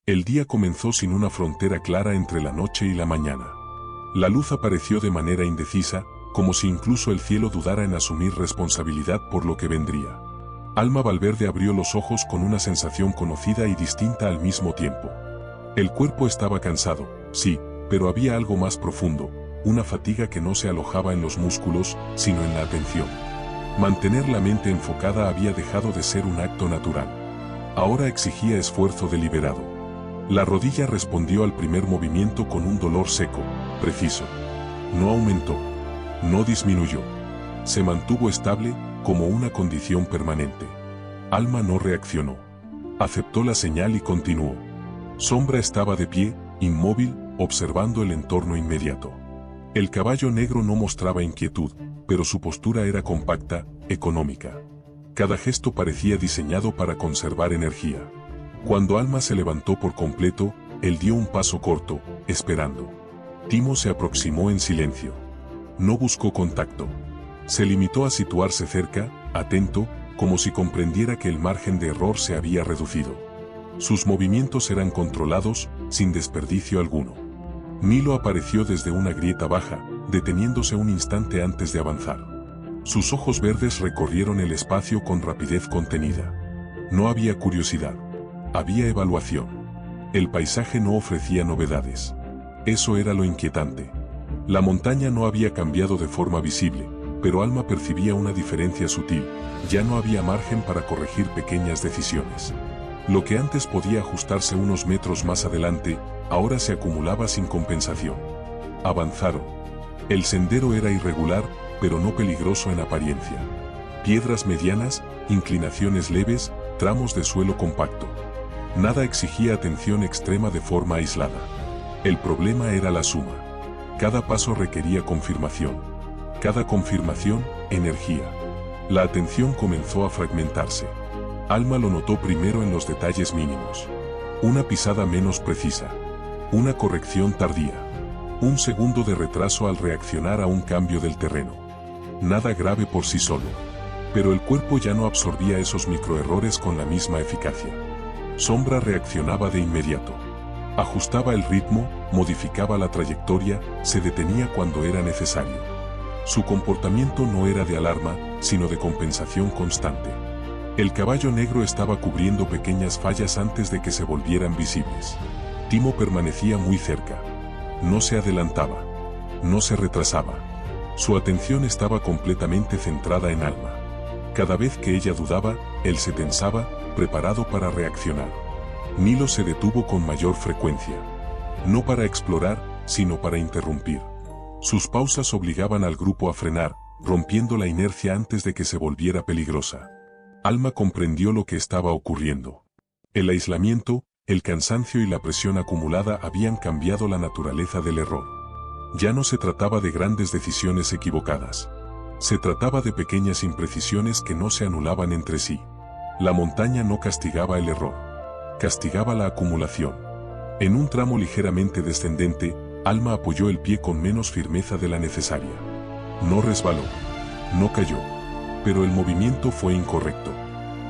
El día comenzó sin una frontera clara entre la noche y la mañana. La luz apareció de manera indecisa, como si incluso el cielo dudara en asumir responsabilidad por lo que vendría. Alma Valverde abrió los ojos con una sensación conocida y distinta al mismo tiempo. El cuerpo estaba cansado, sí, pero había algo más profundo, una fatiga que no se alojaba en los músculos, sino en la atención. Mantener la mente enfocada había dejado de ser un acto natural. Ahora exigía esfuerzo deliberado. La rodilla respondió al primer movimiento con un dolor seco, preciso. No aumentó. No disminuyó. Se mantuvo estable, como una condición permanente. Alma no reaccionó. Aceptó la señal y continuó. Sombra estaba de pie, inmóvil, observando el entorno inmediato. El caballo negro no mostraba inquietud, pero su postura era compacta, económica. Cada gesto parecía diseñado para conservar energía. Cuando Alma se levantó por completo, él dio un paso corto, esperando. Timo se aproximó en silencio. No buscó contacto. Se limitó a situarse cerca, atento, como si comprendiera que el margen de error se había reducido. Sus movimientos eran controlados, sin desperdicio alguno. Milo apareció desde una grieta baja, deteniéndose un instante antes de avanzar. Sus ojos verdes recorrieron el espacio con rapidez contenida. No había curiosidad. Había evaluación. El paisaje no ofrecía novedades. Eso era lo inquietante. La montaña no había cambiado de forma visible, pero Alma percibía una diferencia sutil. Ya no había margen para corregir pequeñas decisiones. Lo que antes podía ajustarse unos metros más adelante, ahora se acumulaba sin compensación. Avanzaron. El sendero era irregular, pero no peligroso en apariencia. Piedras medianas, inclinaciones leves, tramos de suelo compacto. Nada exigía atención extrema de forma aislada. El problema era la suma. Cada paso requería confirmación. Cada confirmación, energía. La atención comenzó a fragmentarse. Alma lo notó primero en los detalles mínimos. Una pisada menos precisa. Una corrección tardía. Un segundo de retraso al reaccionar a un cambio del terreno. Nada grave por sí solo. Pero el cuerpo ya no absorbía esos microerrores con la misma eficacia. Sombra reaccionaba de inmediato. Ajustaba el ritmo, modificaba la trayectoria, se detenía cuando era necesario. Su comportamiento no era de alarma, sino de compensación constante. El caballo negro estaba cubriendo pequeñas fallas antes de que se volvieran visibles. Timo permanecía muy cerca. No se adelantaba. No se retrasaba. Su atención estaba completamente centrada en Alma. Cada vez que ella dudaba, él se tensaba, preparado para reaccionar. Milo se detuvo con mayor frecuencia. No para explorar, sino para interrumpir. Sus pausas obligaban al grupo a frenar, rompiendo la inercia antes de que se volviera peligrosa. Alma comprendió lo que estaba ocurriendo. El aislamiento, el cansancio y la presión acumulada habían cambiado la naturaleza del error. Ya no se trataba de grandes decisiones equivocadas. Se trataba de pequeñas imprecisiones que no se anulaban entre sí. La montaña no castigaba el error. Castigaba la acumulación. En un tramo ligeramente descendente, Alma apoyó el pie con menos firmeza de la necesaria. No resbaló. No cayó. Pero el movimiento fue incorrecto.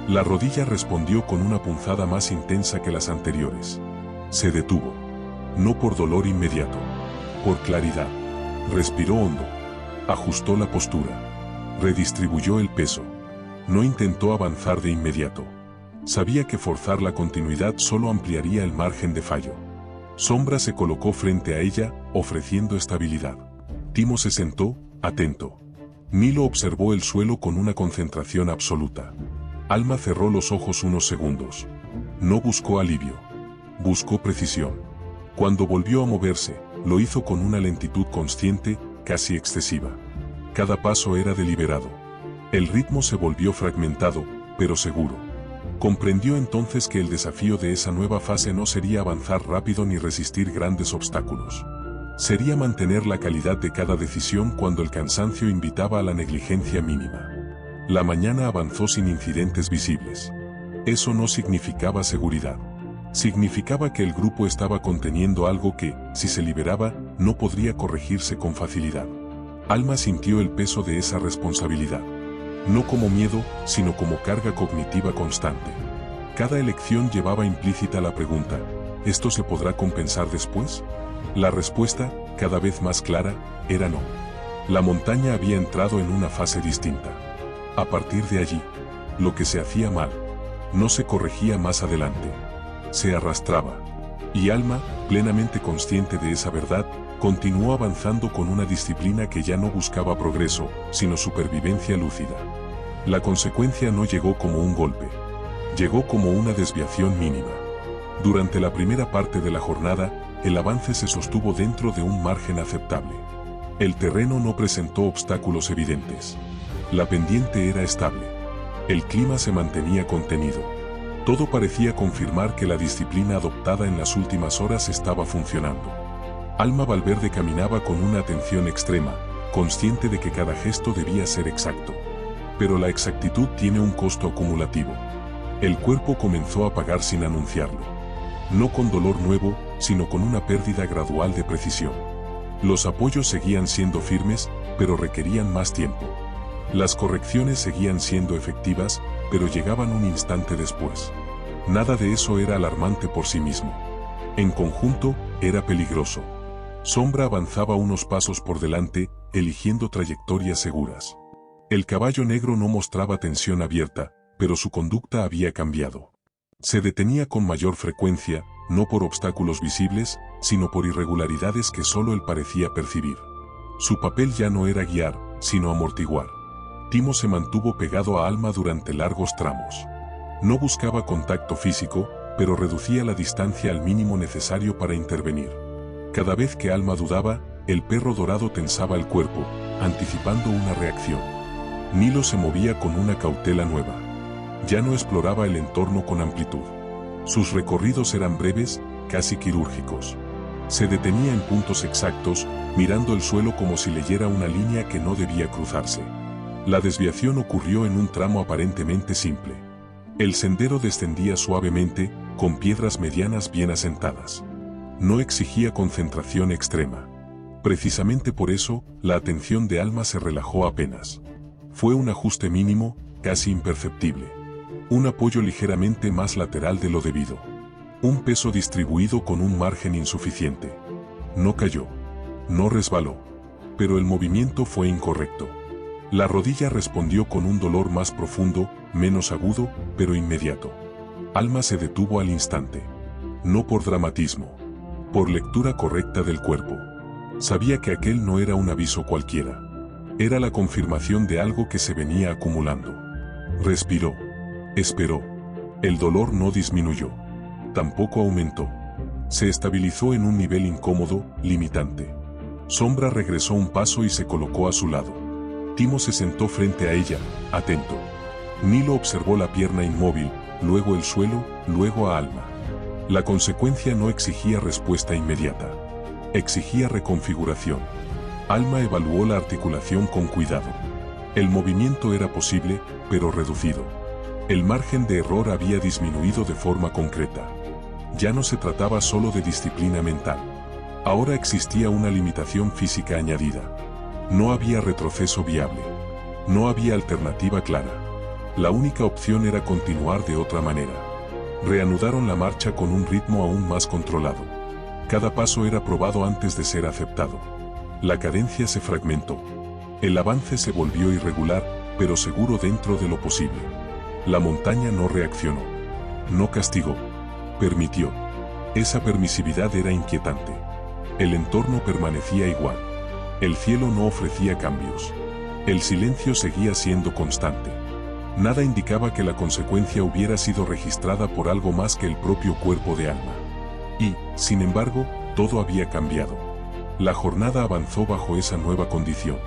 La rodilla respondió con una punzada más intensa que las anteriores. Se detuvo. No por dolor inmediato. Por claridad. Respiró hondo. Ajustó la postura. Redistribuyó el peso. No intentó avanzar de inmediato. Sabía que forzar la continuidad solo ampliaría el margen de fallo. Sombra se colocó frente a ella, ofreciendo estabilidad. Timo se sentó, atento. Milo observó el suelo con una concentración absoluta. Alma cerró los ojos unos segundos. No buscó alivio. Buscó precisión. Cuando volvió a moverse, lo hizo con una lentitud consciente, casi excesiva. Cada paso era deliberado. El ritmo se volvió fragmentado, pero seguro. Comprendió entonces que el desafío de esa nueva fase no sería avanzar rápido ni resistir grandes obstáculos. Sería mantener la calidad de cada decisión cuando el cansancio invitaba a la negligencia mínima. La mañana avanzó sin incidentes visibles. Eso no significaba seguridad. Significaba que el grupo estaba conteniendo algo que, si se liberaba, no podría corregirse con facilidad. Alma sintió el peso de esa responsabilidad. No como miedo, sino como carga cognitiva constante. Cada elección llevaba implícita la pregunta: ¿esto se podrá compensar después? La respuesta, cada vez más clara, era no. La montaña había entrado en una fase distinta. A partir de allí, lo que se hacía mal, no se corregía más adelante. Se arrastraba. Y Alma, plenamente consciente de esa verdad, continuó avanzando con una disciplina que ya no buscaba progreso, sino supervivencia lúcida. La consecuencia no llegó como un golpe. Llegó como una desviación mínima. Durante la primera parte de la jornada, el avance se sostuvo dentro de un margen aceptable. El terreno no presentó obstáculos evidentes. La pendiente era estable. El clima se mantenía contenido. Todo parecía confirmar que la disciplina adoptada en las últimas horas estaba funcionando. Alma Valverde caminaba con una atención extrema, consciente de que cada gesto debía ser exacto. Pero la exactitud tiene un costo acumulativo. El cuerpo comenzó a pagar sin anunciarlo. No con dolor nuevo, sino con una pérdida gradual de precisión. Los apoyos seguían siendo firmes, pero requerían más tiempo. Las correcciones seguían siendo efectivas, pero llegaban un instante después. Nada de eso era alarmante por sí mismo. En conjunto, era peligroso. Sombra avanzaba unos pasos por delante, eligiendo trayectorias seguras. El caballo negro no mostraba tensión abierta, pero su conducta había cambiado. Se detenía con mayor frecuencia, no por obstáculos visibles, sino por irregularidades que solo él parecía percibir. Su papel ya no era guiar, sino amortiguar. Timo se mantuvo pegado a Alma durante largos tramos. No buscaba contacto físico, pero reducía la distancia al mínimo necesario para intervenir. Cada vez que Alma dudaba, el perro dorado tensaba el cuerpo, anticipando una reacción. Nilo se movía con una cautela nueva. Ya no exploraba el entorno con amplitud. Sus recorridos eran breves, casi quirúrgicos. Se detenía en puntos exactos, mirando el suelo como si leyera una línea que no debía cruzarse. La desviación ocurrió en un tramo aparentemente simple. El sendero descendía suavemente, con piedras medianas bien asentadas. No exigía concentración extrema. Precisamente por eso, la atención de Alma se relajó apenas. Fue un ajuste mínimo, casi imperceptible. Un apoyo ligeramente más lateral de lo debido. Un peso distribuido con un margen insuficiente. No cayó. No resbaló. Pero el movimiento fue incorrecto. La rodilla respondió con un dolor más profundo, menos agudo, pero inmediato. Alma se detuvo al instante. No por dramatismo. Por lectura correcta del cuerpo. Sabía que aquel no era un aviso cualquiera. Era la confirmación de algo que se venía acumulando. Respiró. Esperó. El dolor no disminuyó. Tampoco aumentó. Se estabilizó en un nivel incómodo, limitante. Sombra regresó un paso y se colocó a su lado. Timo se sentó frente a ella, atento. Nilo observó la pierna inmóvil, luego el suelo, luego a Alma. La consecuencia no exigía respuesta inmediata. Exigía reconfiguración. Alma evaluó la articulación con cuidado. El movimiento era posible, pero reducido. El margen de error había disminuido de forma concreta. Ya no se trataba solo de disciplina mental. Ahora existía una limitación física añadida. No había retroceso viable. No había alternativa clara. La única opción era continuar de otra manera. Reanudaron la marcha con un ritmo aún más controlado. Cada paso era probado antes de ser aceptado. La cadencia se fragmentó. El avance se volvió irregular, pero seguro dentro de lo posible. La montaña no reaccionó. No castigó. Permitió. Esa permisividad era inquietante. El entorno permanecía igual. El cielo no ofrecía cambios. El silencio seguía siendo constante. Nada indicaba que la consecuencia hubiera sido registrada por algo más que el propio cuerpo de Alma. Y, sin embargo, todo había cambiado. La jornada avanzó bajo esa nueva condición.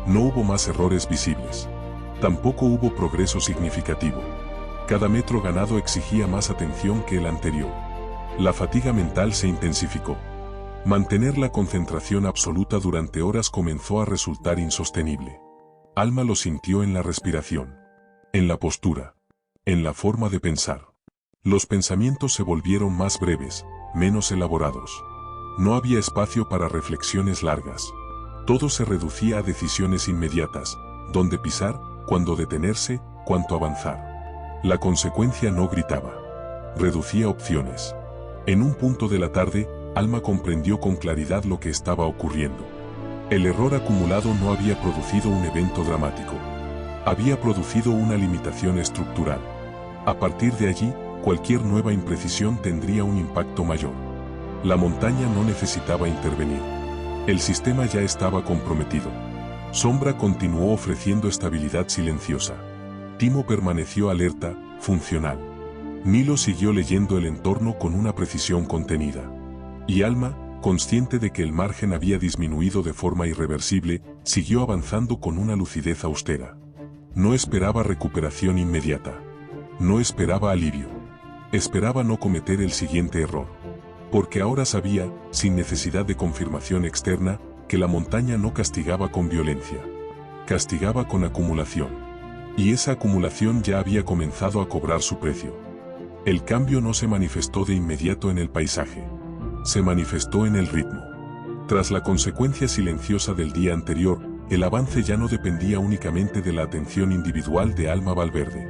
No hubo más errores visibles. Tampoco hubo progreso significativo. Cada metro ganado exigía más atención que el anterior. La fatiga mental se intensificó. Mantener la concentración absoluta durante horas comenzó a resultar insostenible. Alma lo sintió en la respiración, en la postura, en la forma de pensar. Los pensamientos se volvieron más breves, menos elaborados. No había espacio para reflexiones largas. Todo se reducía a decisiones inmediatas, dónde pisar, cuándo detenerse, cuánto avanzar. La consecuencia no gritaba. Reducía opciones. En un punto de la tarde, Alma comprendió con claridad lo que estaba ocurriendo. El error acumulado no había producido un evento dramático. Había producido una limitación estructural. A partir de allí, cualquier nueva imprecisión tendría un impacto mayor. La montaña no necesitaba intervenir. El sistema ya estaba comprometido. Sombra continuó ofreciendo estabilidad silenciosa. Timo permaneció alerta, funcional. Nilo siguió leyendo el entorno con una precisión contenida. Y Alma, consciente de que el margen había disminuido de forma irreversible, siguió avanzando con una lucidez austera. No esperaba recuperación inmediata. No esperaba alivio. Esperaba no cometer el siguiente error. Porque ahora sabía, sin necesidad de confirmación externa, que la montaña no castigaba con violencia. Castigaba con acumulación. Y esa acumulación ya había comenzado a cobrar su precio. El cambio no se manifestó de inmediato en el paisaje. Se manifestó en el ritmo. Tras la consecuencia silenciosa del día anterior, el avance ya no dependía únicamente de la atención individual de Alma Valverde.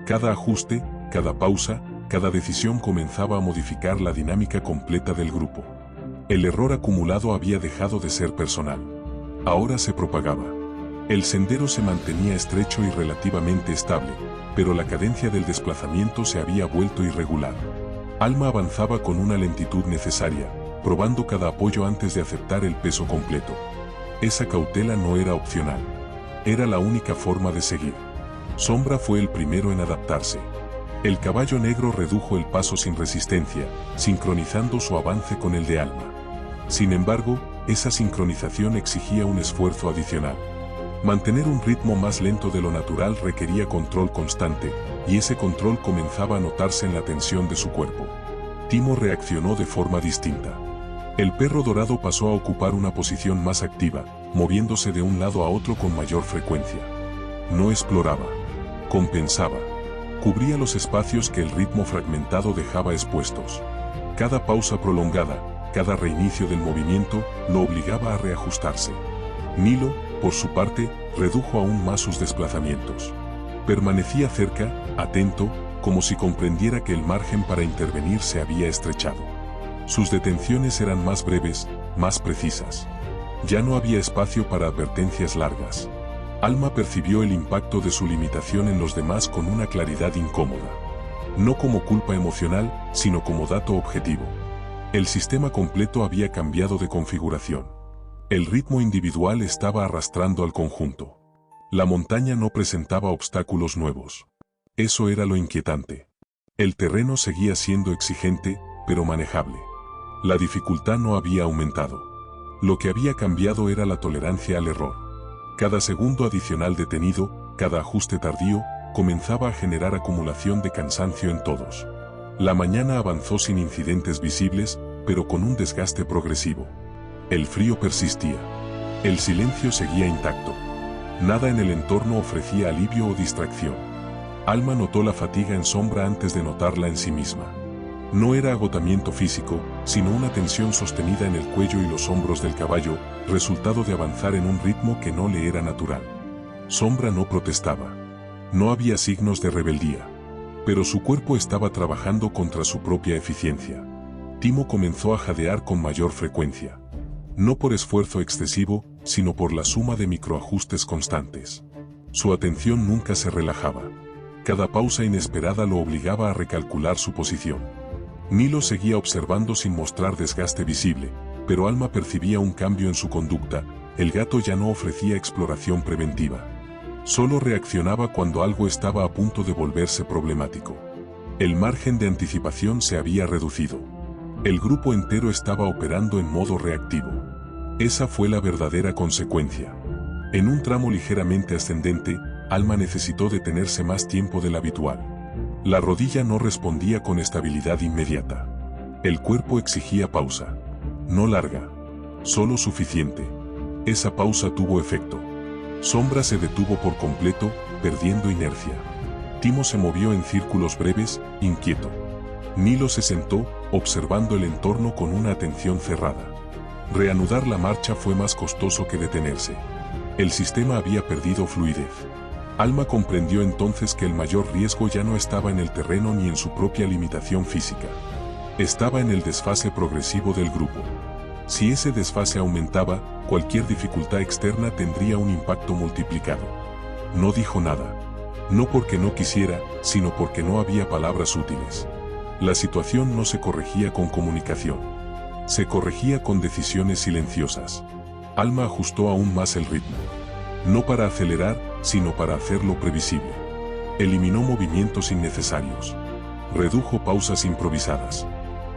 Cada ajuste, cada pausa, cada decisión comenzaba a modificar la dinámica completa del grupo. El error acumulado había dejado de ser personal. Ahora se propagaba. El sendero se mantenía estrecho y relativamente estable, pero la cadencia del desplazamiento se había vuelto irregular. Alma avanzaba con una lentitud necesaria, probando cada apoyo antes de aceptar el peso completo. Esa cautela no era opcional. Era la única forma de seguir. Sombra fue el primero en adaptarse. El caballo negro redujo el paso sin resistencia, sincronizando su avance con el de Alma. Sin embargo, esa sincronización exigía un esfuerzo adicional. Mantener un ritmo más lento de lo natural requería control constante, y ese control comenzaba a notarse en la tensión de su cuerpo. Timo reaccionó de forma distinta. El perro dorado pasó a ocupar una posición más activa, moviéndose de un lado a otro con mayor frecuencia. No exploraba. Compensaba. Cubría los espacios que el ritmo fragmentado dejaba expuestos. Cada pausa prolongada, cada reinicio del movimiento, lo obligaba a reajustarse. Nilo, por su parte, redujo aún más sus desplazamientos. Permanecía cerca, atento, como si comprendiera que el margen para intervenir se había estrechado. Sus detenciones eran más breves, más precisas. Ya no había espacio para advertencias largas. Alma percibió el impacto de su limitación en los demás con una claridad incómoda. No como culpa emocional, sino como dato objetivo. El sistema completo había cambiado de configuración. El ritmo individual estaba arrastrando al conjunto. La montaña no presentaba obstáculos nuevos. Eso era lo inquietante. El terreno seguía siendo exigente, pero manejable. La dificultad no había aumentado. Lo que había cambiado era la tolerancia al error. Cada segundo adicional detenido, cada ajuste tardío, comenzaba a generar acumulación de cansancio en todos. La mañana avanzó sin incidentes visibles, pero con un desgaste progresivo. El frío persistía. El silencio seguía intacto. Nada en el entorno ofrecía alivio o distracción. Alma notó la fatiga en Sombra antes de notarla en sí misma. No era agotamiento físico, sino una tensión sostenida en el cuello y los hombros del caballo, resultado de avanzar en un ritmo que no le era natural. Sombra no protestaba. No había signos de rebeldía. Pero su cuerpo estaba trabajando contra su propia eficiencia. Timo comenzó a jadear con mayor frecuencia. No por esfuerzo excesivo, sino por la suma de microajustes constantes. Su atención nunca se relajaba. Cada pausa inesperada lo obligaba a recalcular su posición. Nilo seguía observando sin mostrar desgaste visible, pero Alma percibía un cambio en su conducta. El gato ya no ofrecía exploración preventiva. Solo reaccionaba cuando algo estaba a punto de volverse problemático. El margen de anticipación se había reducido. El grupo entero estaba operando en modo reactivo. Esa fue la verdadera consecuencia. En un tramo ligeramente ascendente, Alma necesitó detenerse más tiempo del habitual. La rodilla no respondía con estabilidad inmediata. El cuerpo exigía pausa. No larga. Solo suficiente. Esa pausa tuvo efecto. Sombra se detuvo por completo, perdiendo inercia. Timo se movió en círculos breves, inquieto. Nilo se sentó, observando el entorno con una atención cerrada. Reanudar la marcha fue más costoso que detenerse. El sistema había perdido fluidez. Alma comprendió entonces que el mayor riesgo ya no estaba en el terreno ni en su propia limitación física. Estaba en el desfase progresivo del grupo. Si ese desfase aumentaba, cualquier dificultad externa tendría un impacto multiplicado. No dijo nada. No porque no quisiera, sino porque no había palabras útiles. La situación no se corregía con comunicación. Se corregía con decisiones silenciosas. Alma ajustó aún más el ritmo. No para acelerar, sino para hacerlo previsible. Eliminó movimientos innecesarios. Redujo pausas improvisadas.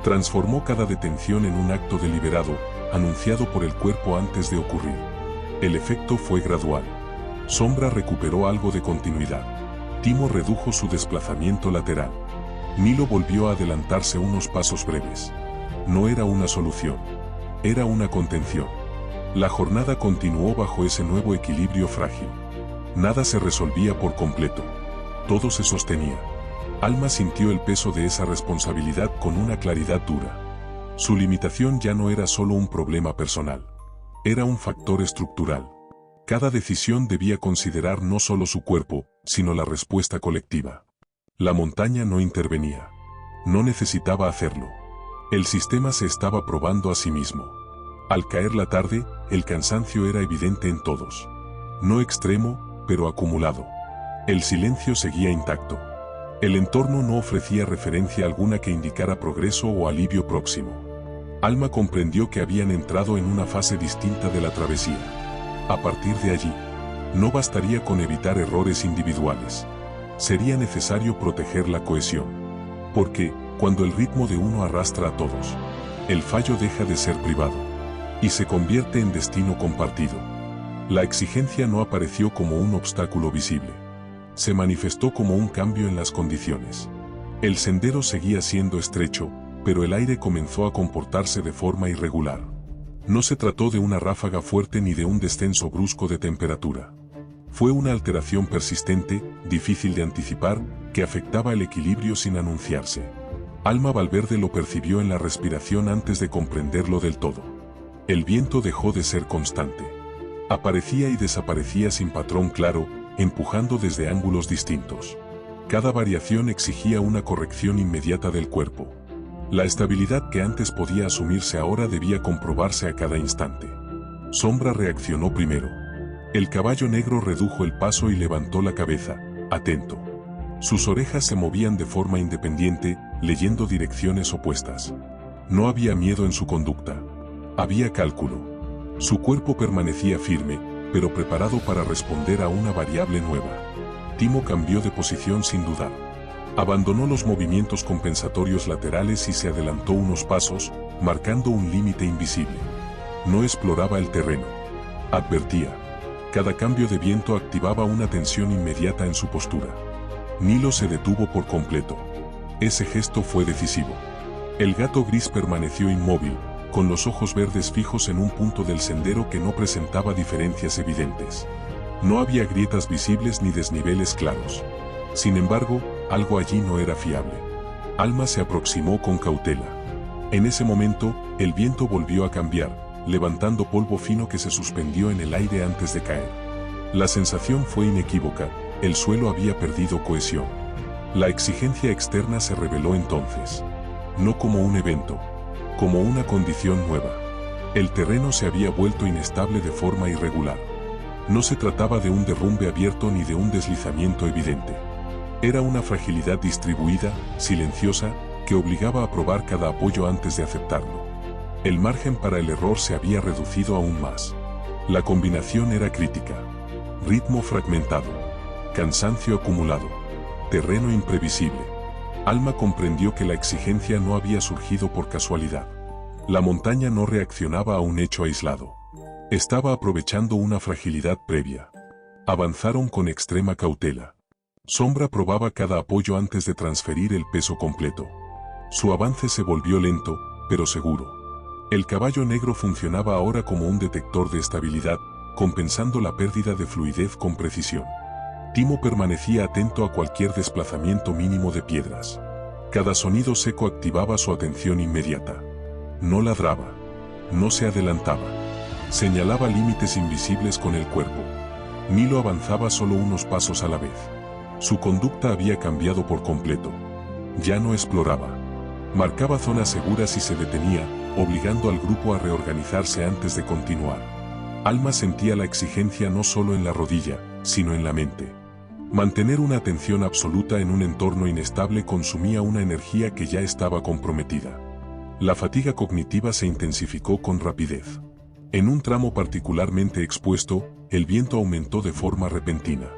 Transformó cada detención en un acto deliberado, anunciado por el cuerpo antes de ocurrir. El efecto fue gradual. Sombra recuperó algo de continuidad. Timo redujo su desplazamiento lateral. Nilo volvió a adelantarse unos pasos breves. No era una solución. Era una contención. La jornada continuó bajo ese nuevo equilibrio frágil. Nada se resolvía por completo. Todo se sostenía. Alma sintió el peso de esa responsabilidad con una claridad dura. Su limitación ya no era solo un problema personal. Era un factor estructural. Cada decisión debía considerar no solo su cuerpo, sino la respuesta colectiva. La montaña no intervenía. No necesitaba hacerlo. El sistema se estaba probando a sí mismo. Al caer la tarde, el cansancio era evidente en todos. No extremo, pero acumulado. El silencio seguía intacto. El entorno no ofrecía referencia alguna que indicara progreso o alivio próximo. Alma comprendió que habían entrado en una fase distinta de la travesía. A partir de allí, no bastaría con evitar errores individuales. Sería necesario proteger la cohesión. Porque, cuando el ritmo de uno arrastra a todos, el fallo deja de ser privado y se convierte en destino compartido. La exigencia no apareció como un obstáculo visible. Se manifestó como un cambio en las condiciones. El sendero seguía siendo estrecho, pero el aire comenzó a comportarse de forma irregular. No se trató de una ráfaga fuerte ni de un descenso brusco de temperatura. Fue una alteración persistente, difícil de anticipar, que afectaba el equilibrio sin anunciarse. Alma Valverde lo percibió en la respiración antes de comprenderlo del todo. El viento dejó de ser constante. Aparecía y desaparecía sin patrón claro, empujando desde ángulos distintos. Cada variación exigía una corrección inmediata del cuerpo. La estabilidad que antes podía asumirse ahora debía comprobarse a cada instante. Sombra reaccionó primero. El caballo negro redujo el paso y levantó la cabeza, atento. Sus orejas se movían de forma independiente, leyendo direcciones opuestas. No había miedo en su conducta. Había cálculo. Su cuerpo permanecía firme, pero preparado para responder a una variable nueva. Timo cambió de posición sin dudar. Abandonó los movimientos compensatorios laterales y se adelantó unos pasos, marcando un límite invisible. No exploraba el terreno. Advertía. Cada cambio de viento activaba una tensión inmediata en su postura. Nilo se detuvo por completo. Ese gesto fue decisivo. El gato gris permaneció inmóvil, con los ojos verdes fijos en un punto del sendero que no presentaba diferencias evidentes. No había grietas visibles ni desniveles claros. Sin embargo, algo allí no era fiable. Alma se aproximó con cautela. En ese momento, el viento volvió a cambiar, levantando polvo fino que se suspendió en el aire antes de caer. La sensación fue inequívoca, el suelo había perdido cohesión. La exigencia externa se reveló entonces. No como un evento, como una condición nueva. El terreno se había vuelto inestable de forma irregular. No se trataba de un derrumbe abierto ni de un deslizamiento evidente. Era una fragilidad distribuida, silenciosa, que obligaba a probar cada apoyo antes de aceptarlo. El margen para el error se había reducido aún más. La combinación era crítica. Ritmo fragmentado. Cansancio acumulado. Terreno imprevisible. Alma comprendió que la exigencia no había surgido por casualidad. La montaña no reaccionaba a un hecho aislado. Estaba aprovechando una fragilidad previa. Avanzaron con extrema cautela. Sombra probaba cada apoyo antes de transferir el peso completo. Su avance se volvió lento, pero seguro. El caballo negro funcionaba ahora como un detector de estabilidad, compensando la pérdida de fluidez con precisión. Timo permanecía atento a cualquier desplazamiento mínimo de piedras. Cada sonido seco activaba su atención inmediata. No ladraba. No se adelantaba. Señalaba límites invisibles con el cuerpo. Nilo avanzaba solo unos pasos a la vez. Su conducta había cambiado por completo. Ya no exploraba. Marcaba zonas seguras y se detenía, obligando al grupo a reorganizarse antes de continuar. Alma sentía la exigencia no solo en la rodilla, sino en la mente. Mantener una atención absoluta en un entorno inestable consumía una energía que ya estaba comprometida. La fatiga cognitiva se intensificó con rapidez. En un tramo particularmente expuesto, el viento aumentó de forma repentina.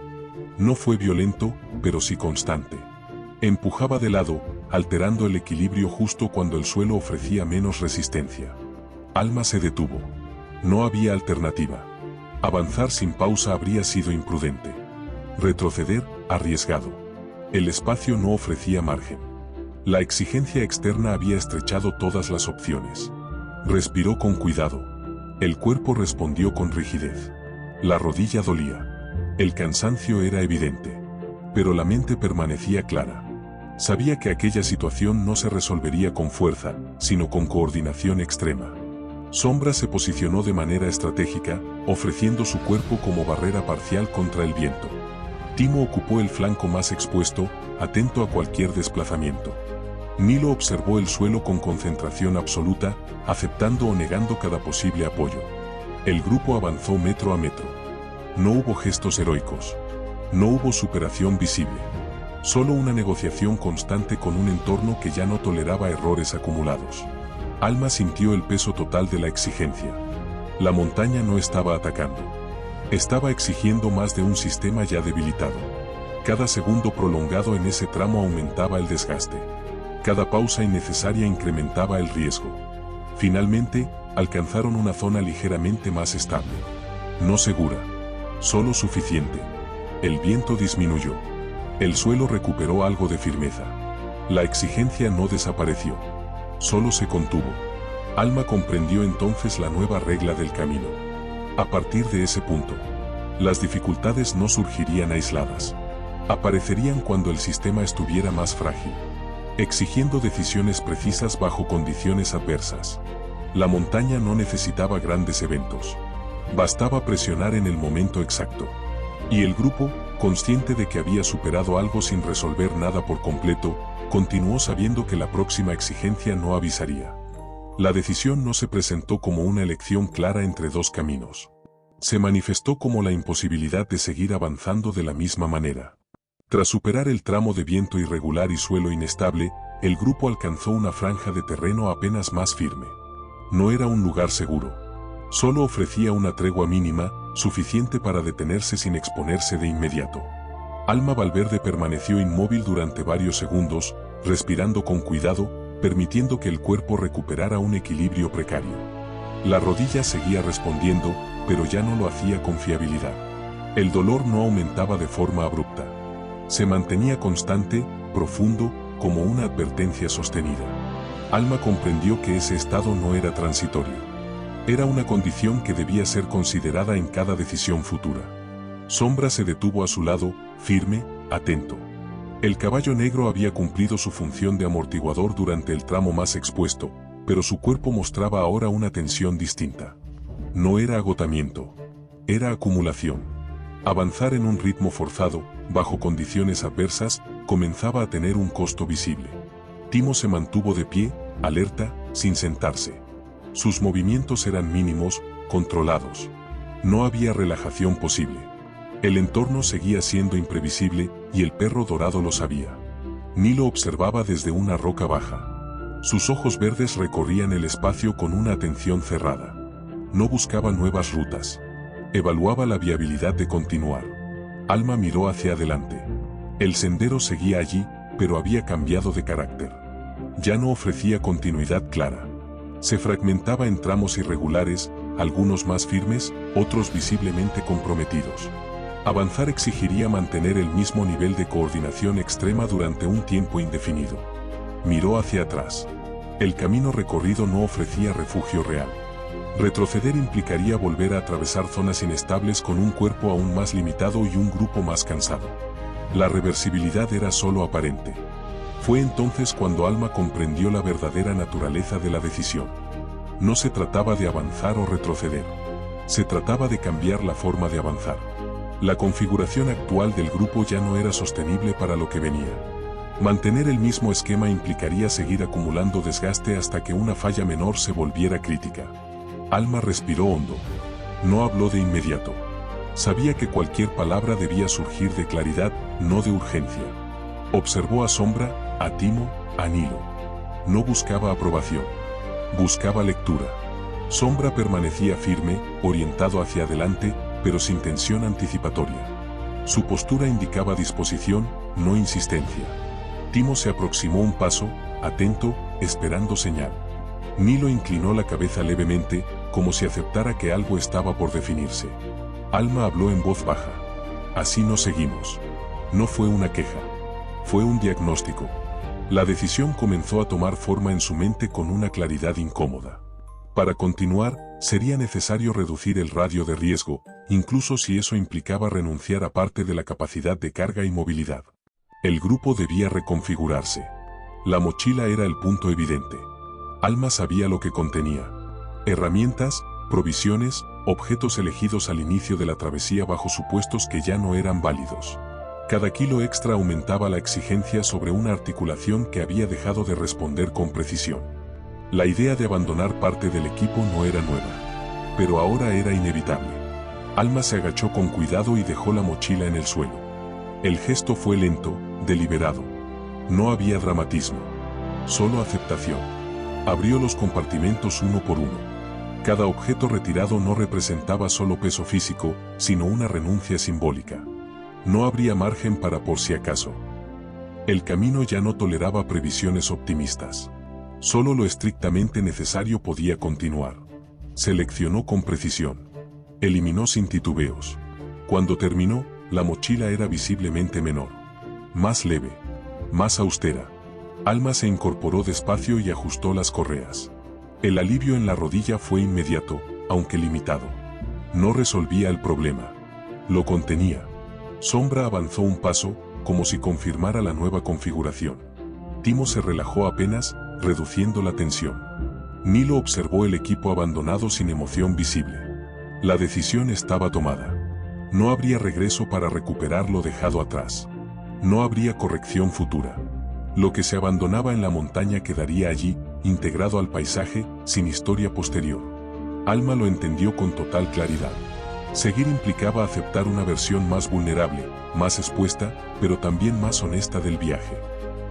No fue violento, pero sí constante. Empujaba de lado, alterando el equilibrio justo cuando el suelo ofrecía menos resistencia. Alma se detuvo. No había alternativa. Avanzar sin pausa habría sido imprudente. Retroceder, arriesgado. El espacio no ofrecía margen. La exigencia externa había estrechado todas las opciones. Respiró con cuidado. El cuerpo respondió con rigidez. La rodilla dolía. El cansancio era evidente. Pero la mente permanecía clara. Sabía que aquella situación no se resolvería con fuerza, sino con coordinación extrema. Sombra se posicionó de manera estratégica, ofreciendo su cuerpo como barrera parcial contra el viento. Timo ocupó el flanco más expuesto, atento a cualquier desplazamiento. Nilo observó el suelo con concentración absoluta, aceptando o negando cada posible apoyo. El grupo avanzó metro a metro. No hubo gestos heroicos. No hubo superación visible. Solo una negociación constante con un entorno que ya no toleraba errores acumulados. Alma sintió el peso total de la exigencia. La montaña no estaba atacando. Estaba exigiendo más de un sistema ya debilitado. Cada segundo prolongado en ese tramo aumentaba el desgaste. Cada pausa innecesaria incrementaba el riesgo. Finalmente, alcanzaron una zona ligeramente más estable. No segura. Solo suficiente. El viento disminuyó. El suelo recuperó algo de firmeza. La exigencia no desapareció. Solo se contuvo. Alma comprendió entonces la nueva regla del camino. A partir de ese punto, las dificultades no surgirían aisladas. Aparecerían cuando el sistema estuviera más frágil, exigiendo decisiones precisas bajo condiciones adversas. La montaña no necesitaba grandes eventos. Bastaba presionar en el momento exacto. Y el grupo, consciente de que había superado algo sin resolver nada por completo, continuó sabiendo que la próxima exigencia no avisaría. La decisión no se presentó como una elección clara entre dos caminos. Se manifestó como la imposibilidad de seguir avanzando de la misma manera. Tras superar el tramo de viento irregular y suelo inestable, el grupo alcanzó una franja de terreno apenas más firme. No era un lugar seguro. Solo ofrecía una tregua mínima, suficiente para detenerse sin exponerse de inmediato. Alma Valverde permaneció inmóvil durante varios segundos, respirando con cuidado, permitiendo que el cuerpo recuperara un equilibrio precario. La rodilla seguía respondiendo, pero ya no lo hacía con fiabilidad. El dolor no aumentaba de forma abrupta. Se mantenía constante, profundo, como una advertencia sostenida. Alma comprendió que ese estado no era transitorio. Era una condición que debía ser considerada en cada decisión futura. Sombra se detuvo a su lado, firme, atento. El caballo negro había cumplido su función de amortiguador durante el tramo más expuesto, pero su cuerpo mostraba ahora una tensión distinta. No era agotamiento, era acumulación. Avanzar en un ritmo forzado, bajo condiciones adversas, comenzaba a tener un costo visible. Timo se mantuvo de pie, alerta, sin sentarse. Sus movimientos eran mínimos, controlados. No había relajación posible. El entorno seguía siendo imprevisible, y el perro dorado lo sabía. Nilo observaba desde una roca baja. Sus ojos verdes recorrían el espacio con una atención cerrada. No buscaba nuevas rutas. Evaluaba la viabilidad de continuar. Alma miró hacia adelante. El sendero seguía allí, pero había cambiado de carácter. Ya no ofrecía continuidad clara. Se fragmentaba en tramos irregulares, algunos más firmes, otros visiblemente comprometidos. Avanzar exigiría mantener el mismo nivel de coordinación extrema durante un tiempo indefinido. Miró hacia atrás. El camino recorrido no ofrecía refugio real. Retroceder implicaría volver a atravesar zonas inestables con un cuerpo aún más limitado y un grupo más cansado. La reversibilidad era solo aparente. Fue entonces cuando Alma comprendió la verdadera naturaleza de la decisión. No se trataba de avanzar o retroceder. Se trataba de cambiar la forma de avanzar. La configuración actual del grupo ya no era sostenible para lo que venía. Mantener el mismo esquema implicaría seguir acumulando desgaste hasta que una falla menor se volviera crítica. Alma respiró hondo. No habló de inmediato. Sabía que cualquier palabra debía surgir de claridad, no de urgencia. Observó a Sombra, a Timo, a Nilo. No buscaba aprobación. Buscaba lectura. Sombra permanecía firme, orientado hacia adelante, pero sin tensión anticipatoria. Su postura indicaba disposición, no insistencia. Timo se aproximó un paso, atento, esperando señal. Nilo inclinó la cabeza levemente, como si aceptara que algo estaba por definirse. Alma habló en voz baja. Así no seguimos. No fue una queja. Fue un diagnóstico. La decisión comenzó a tomar forma en su mente con una claridad incómoda. Para continuar, sería necesario reducir el radio de riesgo, incluso si eso implicaba renunciar a parte de la capacidad de carga y movilidad. El grupo debía reconfigurarse. La mochila era el punto evidente. Alma sabía lo que contenía. Herramientas, provisiones, objetos elegidos al inicio de la travesía bajo supuestos que ya no eran válidos. Cada kilo extra aumentaba la exigencia sobre una articulación que había dejado de responder con precisión. La idea de abandonar parte del equipo no era nueva, pero ahora era inevitable. Alma se agachó con cuidado y dejó la mochila en el suelo. El gesto fue lento, deliberado. No había dramatismo, solo aceptación. Abrió los compartimentos uno por uno. Cada objeto retirado no representaba solo peso físico, sino una renuncia simbólica. No habría margen para por si acaso. El camino ya no toleraba previsiones optimistas. Solo lo estrictamente necesario podía continuar. Seleccionó con precisión. Eliminó sin titubeos. Cuando terminó, la mochila era visiblemente menor. Más leve. Más austera. Alma se incorporó despacio y ajustó las correas. El alivio en la rodilla fue inmediato, aunque limitado. No resolvía el problema. Lo contenía. Sombra avanzó un paso, como si confirmara la nueva configuración. Timo se relajó apenas, reduciendo la tensión. Nilo observó el equipo abandonado sin emoción visible. La decisión estaba tomada. No habría regreso para recuperar lo dejado atrás. No habría corrección futura. Lo que se abandonaba en la montaña quedaría allí, integrado al paisaje, sin historia posterior. Alma lo entendió con total claridad. Seguir implicaba aceptar una versión más vulnerable, más expuesta, pero también más honesta del viaje.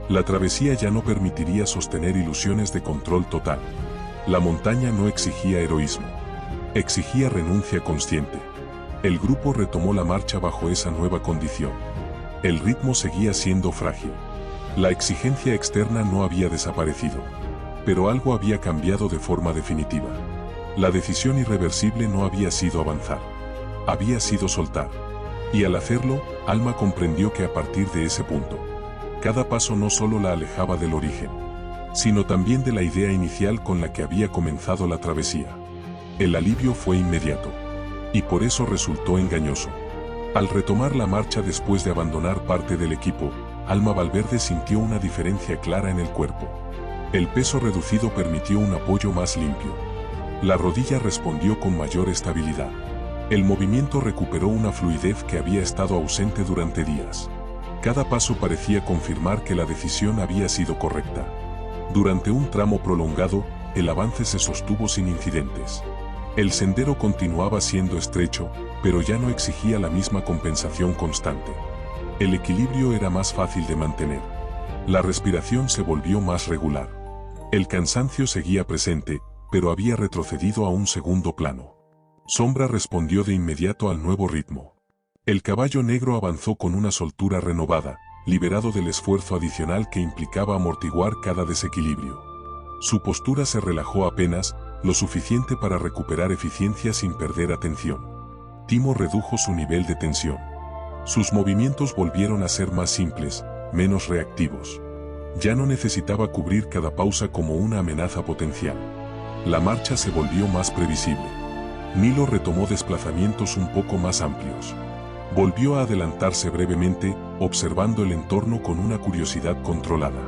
La travesía ya no permitiría sostener ilusiones de control total. La montaña no exigía heroísmo. Exigía renuncia consciente. El grupo retomó la marcha bajo esa nueva condición. El ritmo seguía siendo frágil. La exigencia externa no había desaparecido. Pero algo había cambiado de forma definitiva. La decisión irreversible no había sido avanzar. Había sido soltar. Y al hacerlo, Alma comprendió que a partir de ese punto, cada paso no solo la alejaba del origen, sino también de la idea inicial con la que había comenzado la travesía. El alivio fue inmediato. Y por eso resultó engañoso. Al retomar la marcha después de abandonar parte del equipo, Alma Valverde sintió una diferencia clara en el cuerpo. El peso reducido permitió un apoyo más limpio. La rodilla respondió con mayor estabilidad. El movimiento recuperó una fluidez que había estado ausente durante días. Cada paso parecía confirmar que la decisión había sido correcta. Durante un tramo prolongado, el avance se sostuvo sin incidentes. El sendero continuaba siendo estrecho, pero ya no exigía la misma compensación constante. El equilibrio era más fácil de mantener. La respiración se volvió más regular. El cansancio seguía presente, pero había retrocedido a un segundo plano. Sombra respondió de inmediato al nuevo ritmo. El caballo negro avanzó con una soltura renovada, liberado del esfuerzo adicional que implicaba amortiguar cada desequilibrio. Su postura se relajó apenas, lo suficiente para recuperar eficiencia sin perder atención. Timo redujo su nivel de tensión. Sus movimientos volvieron a ser más simples, menos reactivos. Ya no necesitaba cubrir cada pausa como una amenaza potencial. La marcha se volvió más previsible. Nilo retomó desplazamientos un poco más amplios. Volvió a adelantarse brevemente, observando el entorno con una curiosidad controlada.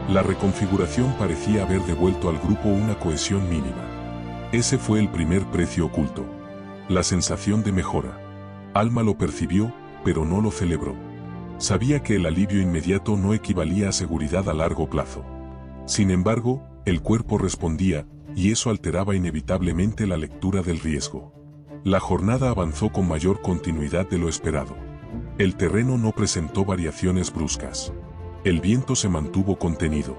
La reconfiguración parecía haber devuelto al grupo una cohesión mínima. Ese fue el primer precio oculto. La sensación de mejora. Alma lo percibió, pero no lo celebró. Sabía que el alivio inmediato no equivalía a seguridad a largo plazo. Sin embargo, el cuerpo respondía, y eso alteraba inevitablemente la lectura del riesgo. La jornada avanzó con mayor continuidad de lo esperado. El terreno no presentó variaciones bruscas. El viento se mantuvo contenido.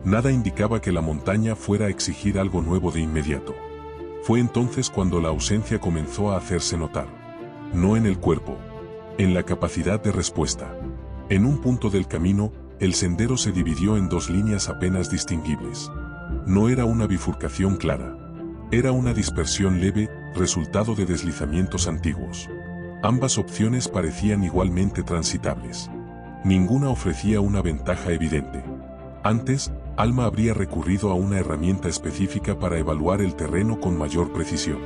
Nada indicaba que la montaña fuera a exigir algo nuevo de inmediato. Fue entonces cuando la ausencia comenzó a hacerse notar. No en el cuerpo, en la capacidad de respuesta. En un punto del camino, el sendero se dividió en dos líneas apenas distinguibles. No era una bifurcación clara. Era una dispersión leve, resultado de deslizamientos antiguos. Ambas opciones parecían igualmente transitables. Ninguna ofrecía una ventaja evidente. Antes, Alma habría recurrido a una herramienta específica para evaluar el terreno con mayor precisión.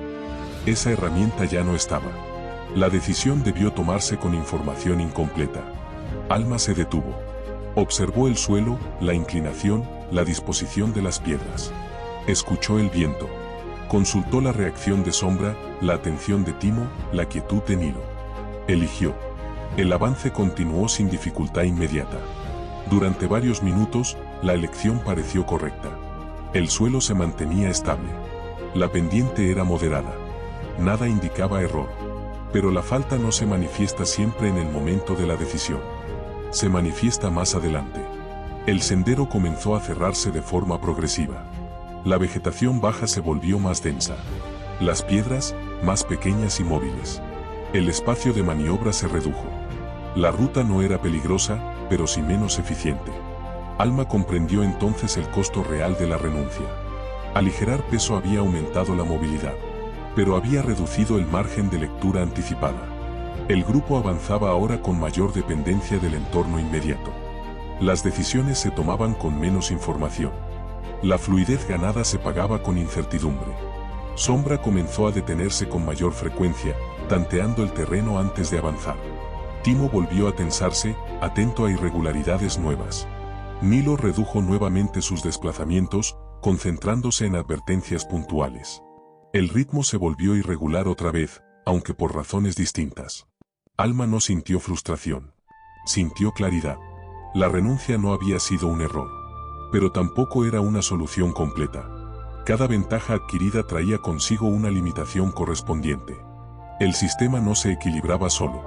Esa herramienta ya no estaba. La decisión debió tomarse con información incompleta. Alma se detuvo. Observó el suelo, la inclinación, la disposición de las piedras. Escuchó el viento. Consultó la reacción de Sombra, la atención de Timo, la quietud de Nilo. Eligió. El avance continuó sin dificultad inmediata. Durante varios minutos, la elección pareció correcta. El suelo se mantenía estable. La pendiente era moderada. Nada indicaba error. Pero la falta no se manifiesta siempre en el momento de la decisión. Se manifiesta más adelante. El sendero comenzó a cerrarse de forma progresiva. La vegetación baja se volvió más densa. Las piedras, más pequeñas y móviles. El espacio de maniobra se redujo. La ruta no era peligrosa, pero sí menos eficiente. Alma comprendió entonces el costo real de la renuncia. Aligerar peso había aumentado la movilidad, pero había reducido el margen de lectura anticipada. El grupo avanzaba ahora con mayor dependencia del entorno inmediato. Las decisiones se tomaban con menos información. La fluidez ganada se pagaba con incertidumbre. Sombra comenzó a detenerse con mayor frecuencia, tanteando el terreno antes de avanzar. Timo volvió a tensarse, atento a irregularidades nuevas. Nilo redujo nuevamente sus desplazamientos, concentrándose en advertencias puntuales. El ritmo se volvió irregular otra vez, aunque por razones distintas. Alma no sintió frustración. Sintió claridad. La renuncia no había sido un error. Pero tampoco era una solución completa. Cada ventaja adquirida traía consigo una limitación correspondiente. El sistema no se equilibraba solo.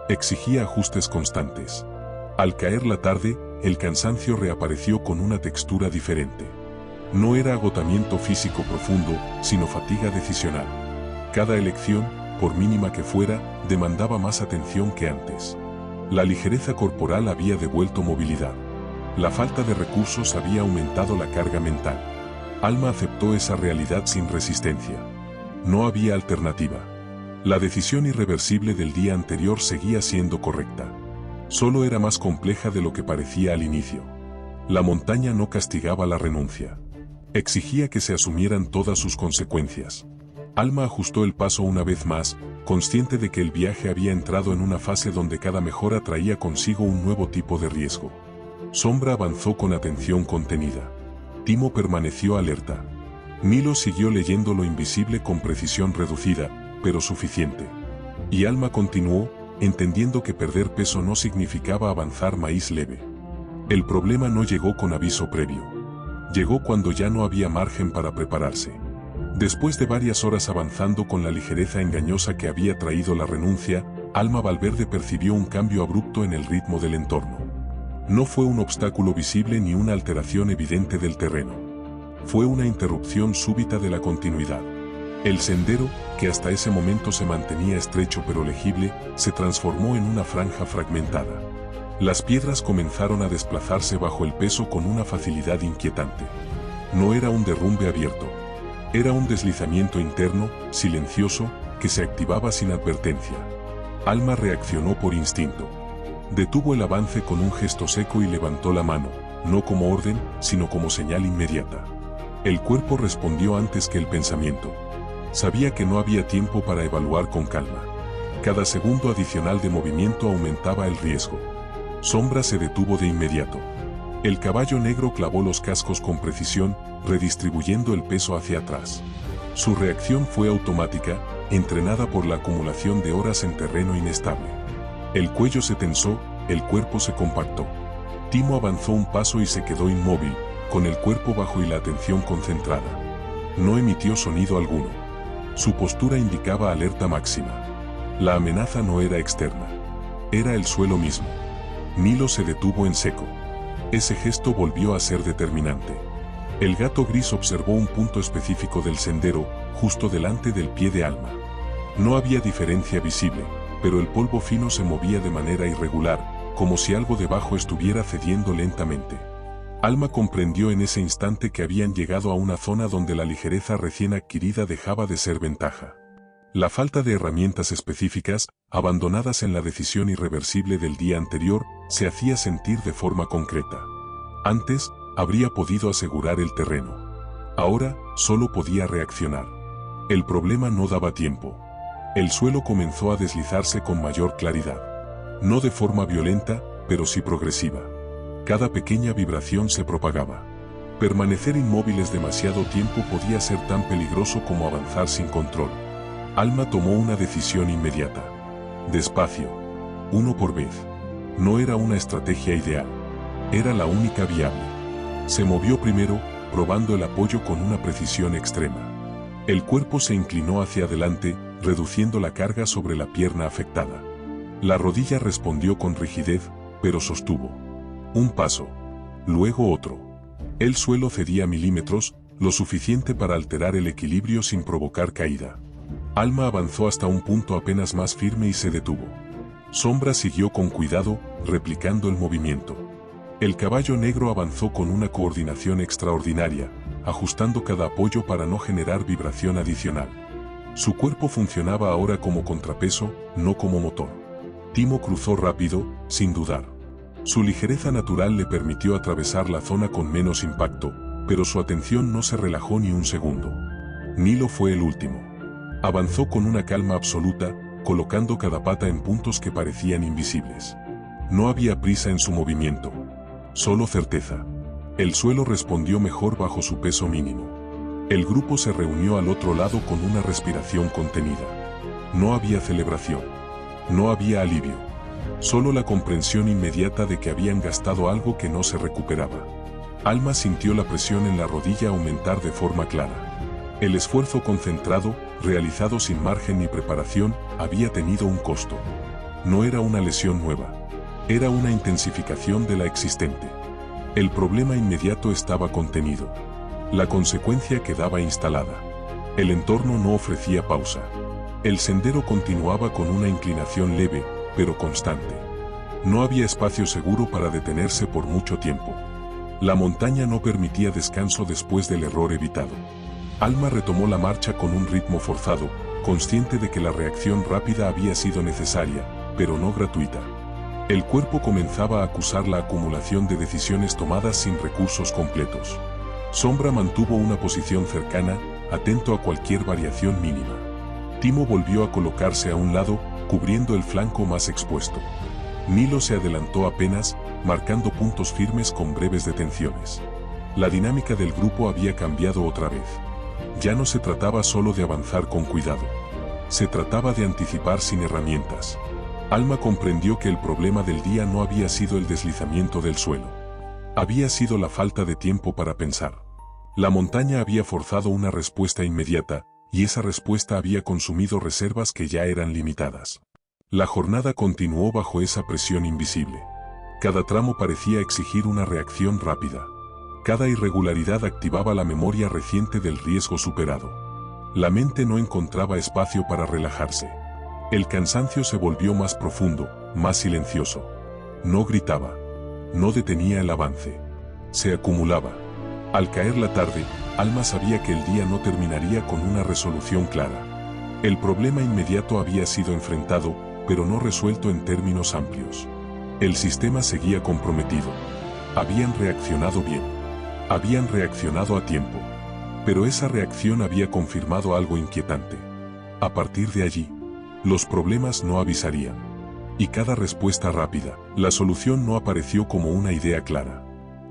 Exigía ajustes constantes. Al caer la tarde, el cansancio reapareció con una textura diferente. No era agotamiento físico profundo, sino fatiga decisional. Cada elección, por mínima que fuera, demandaba más atención que antes. La ligereza corporal había devuelto movilidad. La falta de recursos había aumentado la carga mental. Alma aceptó esa realidad sin resistencia. No había alternativa. La decisión irreversible del día anterior seguía siendo correcta. Solo era más compleja de lo que parecía al inicio. La montaña no castigaba la renuncia. Exigía que se asumieran todas sus consecuencias. Alma ajustó el paso una vez más, consciente de que el viaje había entrado en una fase donde cada mejora traía consigo un nuevo tipo de riesgo. Sombra avanzó con atención contenida. Timo permaneció alerta. Nilo siguió leyendo lo invisible con precisión reducida, pero suficiente. Y Alma continuó, entendiendo que perder peso no significaba avanzar maíz leve. El problema no llegó con aviso previo. Llegó cuando ya no había margen para prepararse. Después de varias horas avanzando con la ligereza engañosa que había traído la renuncia, Alma Valverde percibió un cambio abrupto en el ritmo del entorno. No fue un obstáculo visible ni una alteración evidente del terreno. Fue una interrupción súbita de la continuidad. El sendero, que hasta ese momento se mantenía estrecho pero legible, se transformó en una franja fragmentada. Las piedras comenzaron a desplazarse bajo el peso con una facilidad inquietante. No era un derrumbe abierto. Era un deslizamiento interno, silencioso, que se activaba sin advertencia. Alma reaccionó por instinto. Detuvo el avance con un gesto seco y levantó la mano, no como orden, sino como señal inmediata. El cuerpo respondió antes que el pensamiento. Sabía que no había tiempo para evaluar con calma. Cada segundo adicional de movimiento aumentaba el riesgo. Sombra se detuvo de inmediato. El caballo negro clavó los cascos con precisión, redistribuyendo el peso hacia atrás. Su reacción fue automática, entrenada por la acumulación de horas en terreno inestable. El cuello se tensó, el cuerpo se compactó. Timo avanzó un paso y se quedó inmóvil, con el cuerpo bajo y la atención concentrada. No emitió sonido alguno. Su postura indicaba alerta máxima. La amenaza no era externa. Era el suelo mismo. Nilo se detuvo en seco. Ese gesto volvió a ser determinante. El gato gris observó un punto específico del sendero, justo delante del pie de Alma. No había diferencia visible, pero el polvo fino se movía de manera irregular, como si algo debajo estuviera cediendo lentamente. Alma comprendió en ese instante que habían llegado a una zona donde la ligereza recién adquirida dejaba de ser ventaja. La falta de herramientas específicas, abandonadas en la decisión irreversible del día anterior, se hacía sentir de forma concreta. Antes, habría podido asegurar el terreno. Ahora, solo podía reaccionar. El problema no daba tiempo. El suelo comenzó a deslizarse con mayor claridad. No de forma violenta, pero sí progresiva. Cada pequeña vibración se propagaba. Permanecer inmóviles demasiado tiempo podía ser tan peligroso como avanzar sin control. Alma tomó una decisión inmediata. Despacio. Uno por vez. No era una estrategia ideal. Era la única viable. Se movió primero, probando el apoyo con una precisión extrema. El cuerpo se inclinó hacia adelante, reduciendo la carga sobre la pierna afectada. La rodilla respondió con rigidez, pero sostuvo. Un paso. Luego otro. El suelo cedía milímetros, lo suficiente para alterar el equilibrio sin provocar caída. Alma avanzó hasta un punto apenas más firme y se detuvo. Sombra siguió con cuidado, replicando el movimiento. El caballo negro avanzó con una coordinación extraordinaria, ajustando cada apoyo para no generar vibración adicional. Su cuerpo funcionaba ahora como contrapeso, no como motor. Timo cruzó rápido, sin dudar. Su ligereza natural le permitió atravesar la zona con menos impacto, pero su atención no se relajó ni un segundo. Nilo fue el último. Avanzó con una calma absoluta, colocando cada pata en puntos que parecían invisibles. No había prisa en su movimiento. Solo certeza. El suelo respondió mejor bajo su peso mínimo. El grupo se reunió al otro lado con una respiración contenida. No había celebración. No había alivio. Solo la comprensión inmediata de que habían gastado algo que no se recuperaba. Alma sintió la presión en la rodilla aumentar de forma clara. El esfuerzo concentrado, realizado sin margen ni preparación, había tenido un costo. No era una lesión nueva. Era una intensificación de la existente. El problema inmediato estaba contenido. La consecuencia quedaba instalada. El entorno no ofrecía pausa. El sendero continuaba con una inclinación leve, pero constante. No había espacio seguro para detenerse por mucho tiempo. La montaña no permitía descanso después del error evitado. Alma retomó la marcha con un ritmo forzado, consciente de que la reacción rápida había sido necesaria, pero no gratuita. El cuerpo comenzaba a acusar la acumulación de decisiones tomadas sin recursos completos. Sombra mantuvo una posición cercana, atento a cualquier variación mínima. Timo volvió a colocarse a un lado, cubriendo el flanco más expuesto. Nilo se adelantó apenas, marcando puntos firmes con breves detenciones. La dinámica del grupo había cambiado otra vez. Ya no se trataba solo de avanzar con cuidado. Se trataba de anticipar sin herramientas. Alma comprendió que el problema del día no había sido el deslizamiento del suelo. Había sido la falta de tiempo para pensar. La montaña había forzado una respuesta inmediata, y esa respuesta había consumido reservas que ya eran limitadas. La jornada continuó bajo esa presión invisible. Cada tramo parecía exigir una reacción rápida. Cada irregularidad activaba la memoria reciente del riesgo superado. La mente no encontraba espacio para relajarse. El cansancio se volvió más profundo, más silencioso. No gritaba. No detenía el avance. Se acumulaba. Al caer la tarde, Alma sabía que el día no terminaría con una resolución clara. El problema inmediato había sido enfrentado, pero no resuelto en términos amplios. El sistema seguía comprometido. Habían reaccionado bien. Habían reaccionado a tiempo. Pero esa reacción había confirmado algo inquietante. A partir de allí, los problemas no avisarían. Y cada respuesta rápida, la solución no apareció como una idea clara.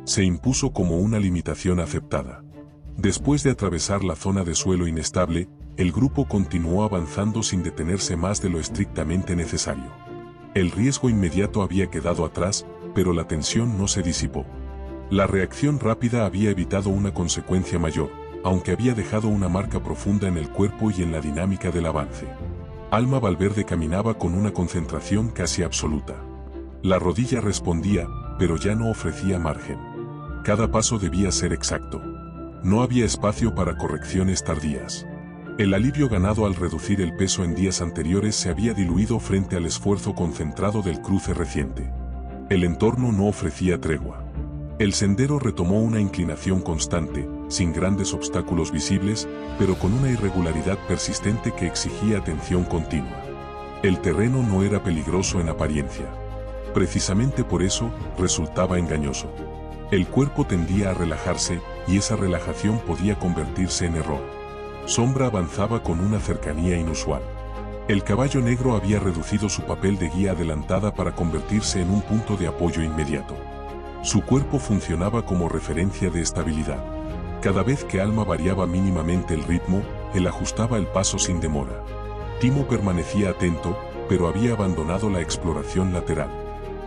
Se impuso como una limitación aceptada. Después de atravesar la zona de suelo inestable, el grupo continuó avanzando sin detenerse más de lo estrictamente necesario. El riesgo inmediato había quedado atrás, pero la tensión no se disipó. La reacción rápida había evitado una consecuencia mayor, aunque había dejado una marca profunda en el cuerpo y en la dinámica del avance. Alma Valverde caminaba con una concentración casi absoluta. La rodilla respondía, pero ya no ofrecía margen. Cada paso debía ser exacto. No había espacio para correcciones tardías. El alivio ganado al reducir el peso en días anteriores se había diluido frente al esfuerzo concentrado del cruce reciente. El entorno no ofrecía tregua. El sendero retomó una inclinación constante, sin grandes obstáculos visibles, pero con una irregularidad persistente que exigía atención continua. El terreno no era peligroso en apariencia. Precisamente por eso, resultaba engañoso. El cuerpo tendía a relajarse, y esa relajación podía convertirse en error. Sombra avanzaba con una cercanía inusual. El caballo negro había reducido su papel de guía adelantada para convertirse en un punto de apoyo inmediato. Su cuerpo funcionaba como referencia de estabilidad. Cada vez que Alma variaba mínimamente el ritmo, él ajustaba el paso sin demora. Timo permanecía atento, pero había abandonado la exploración lateral.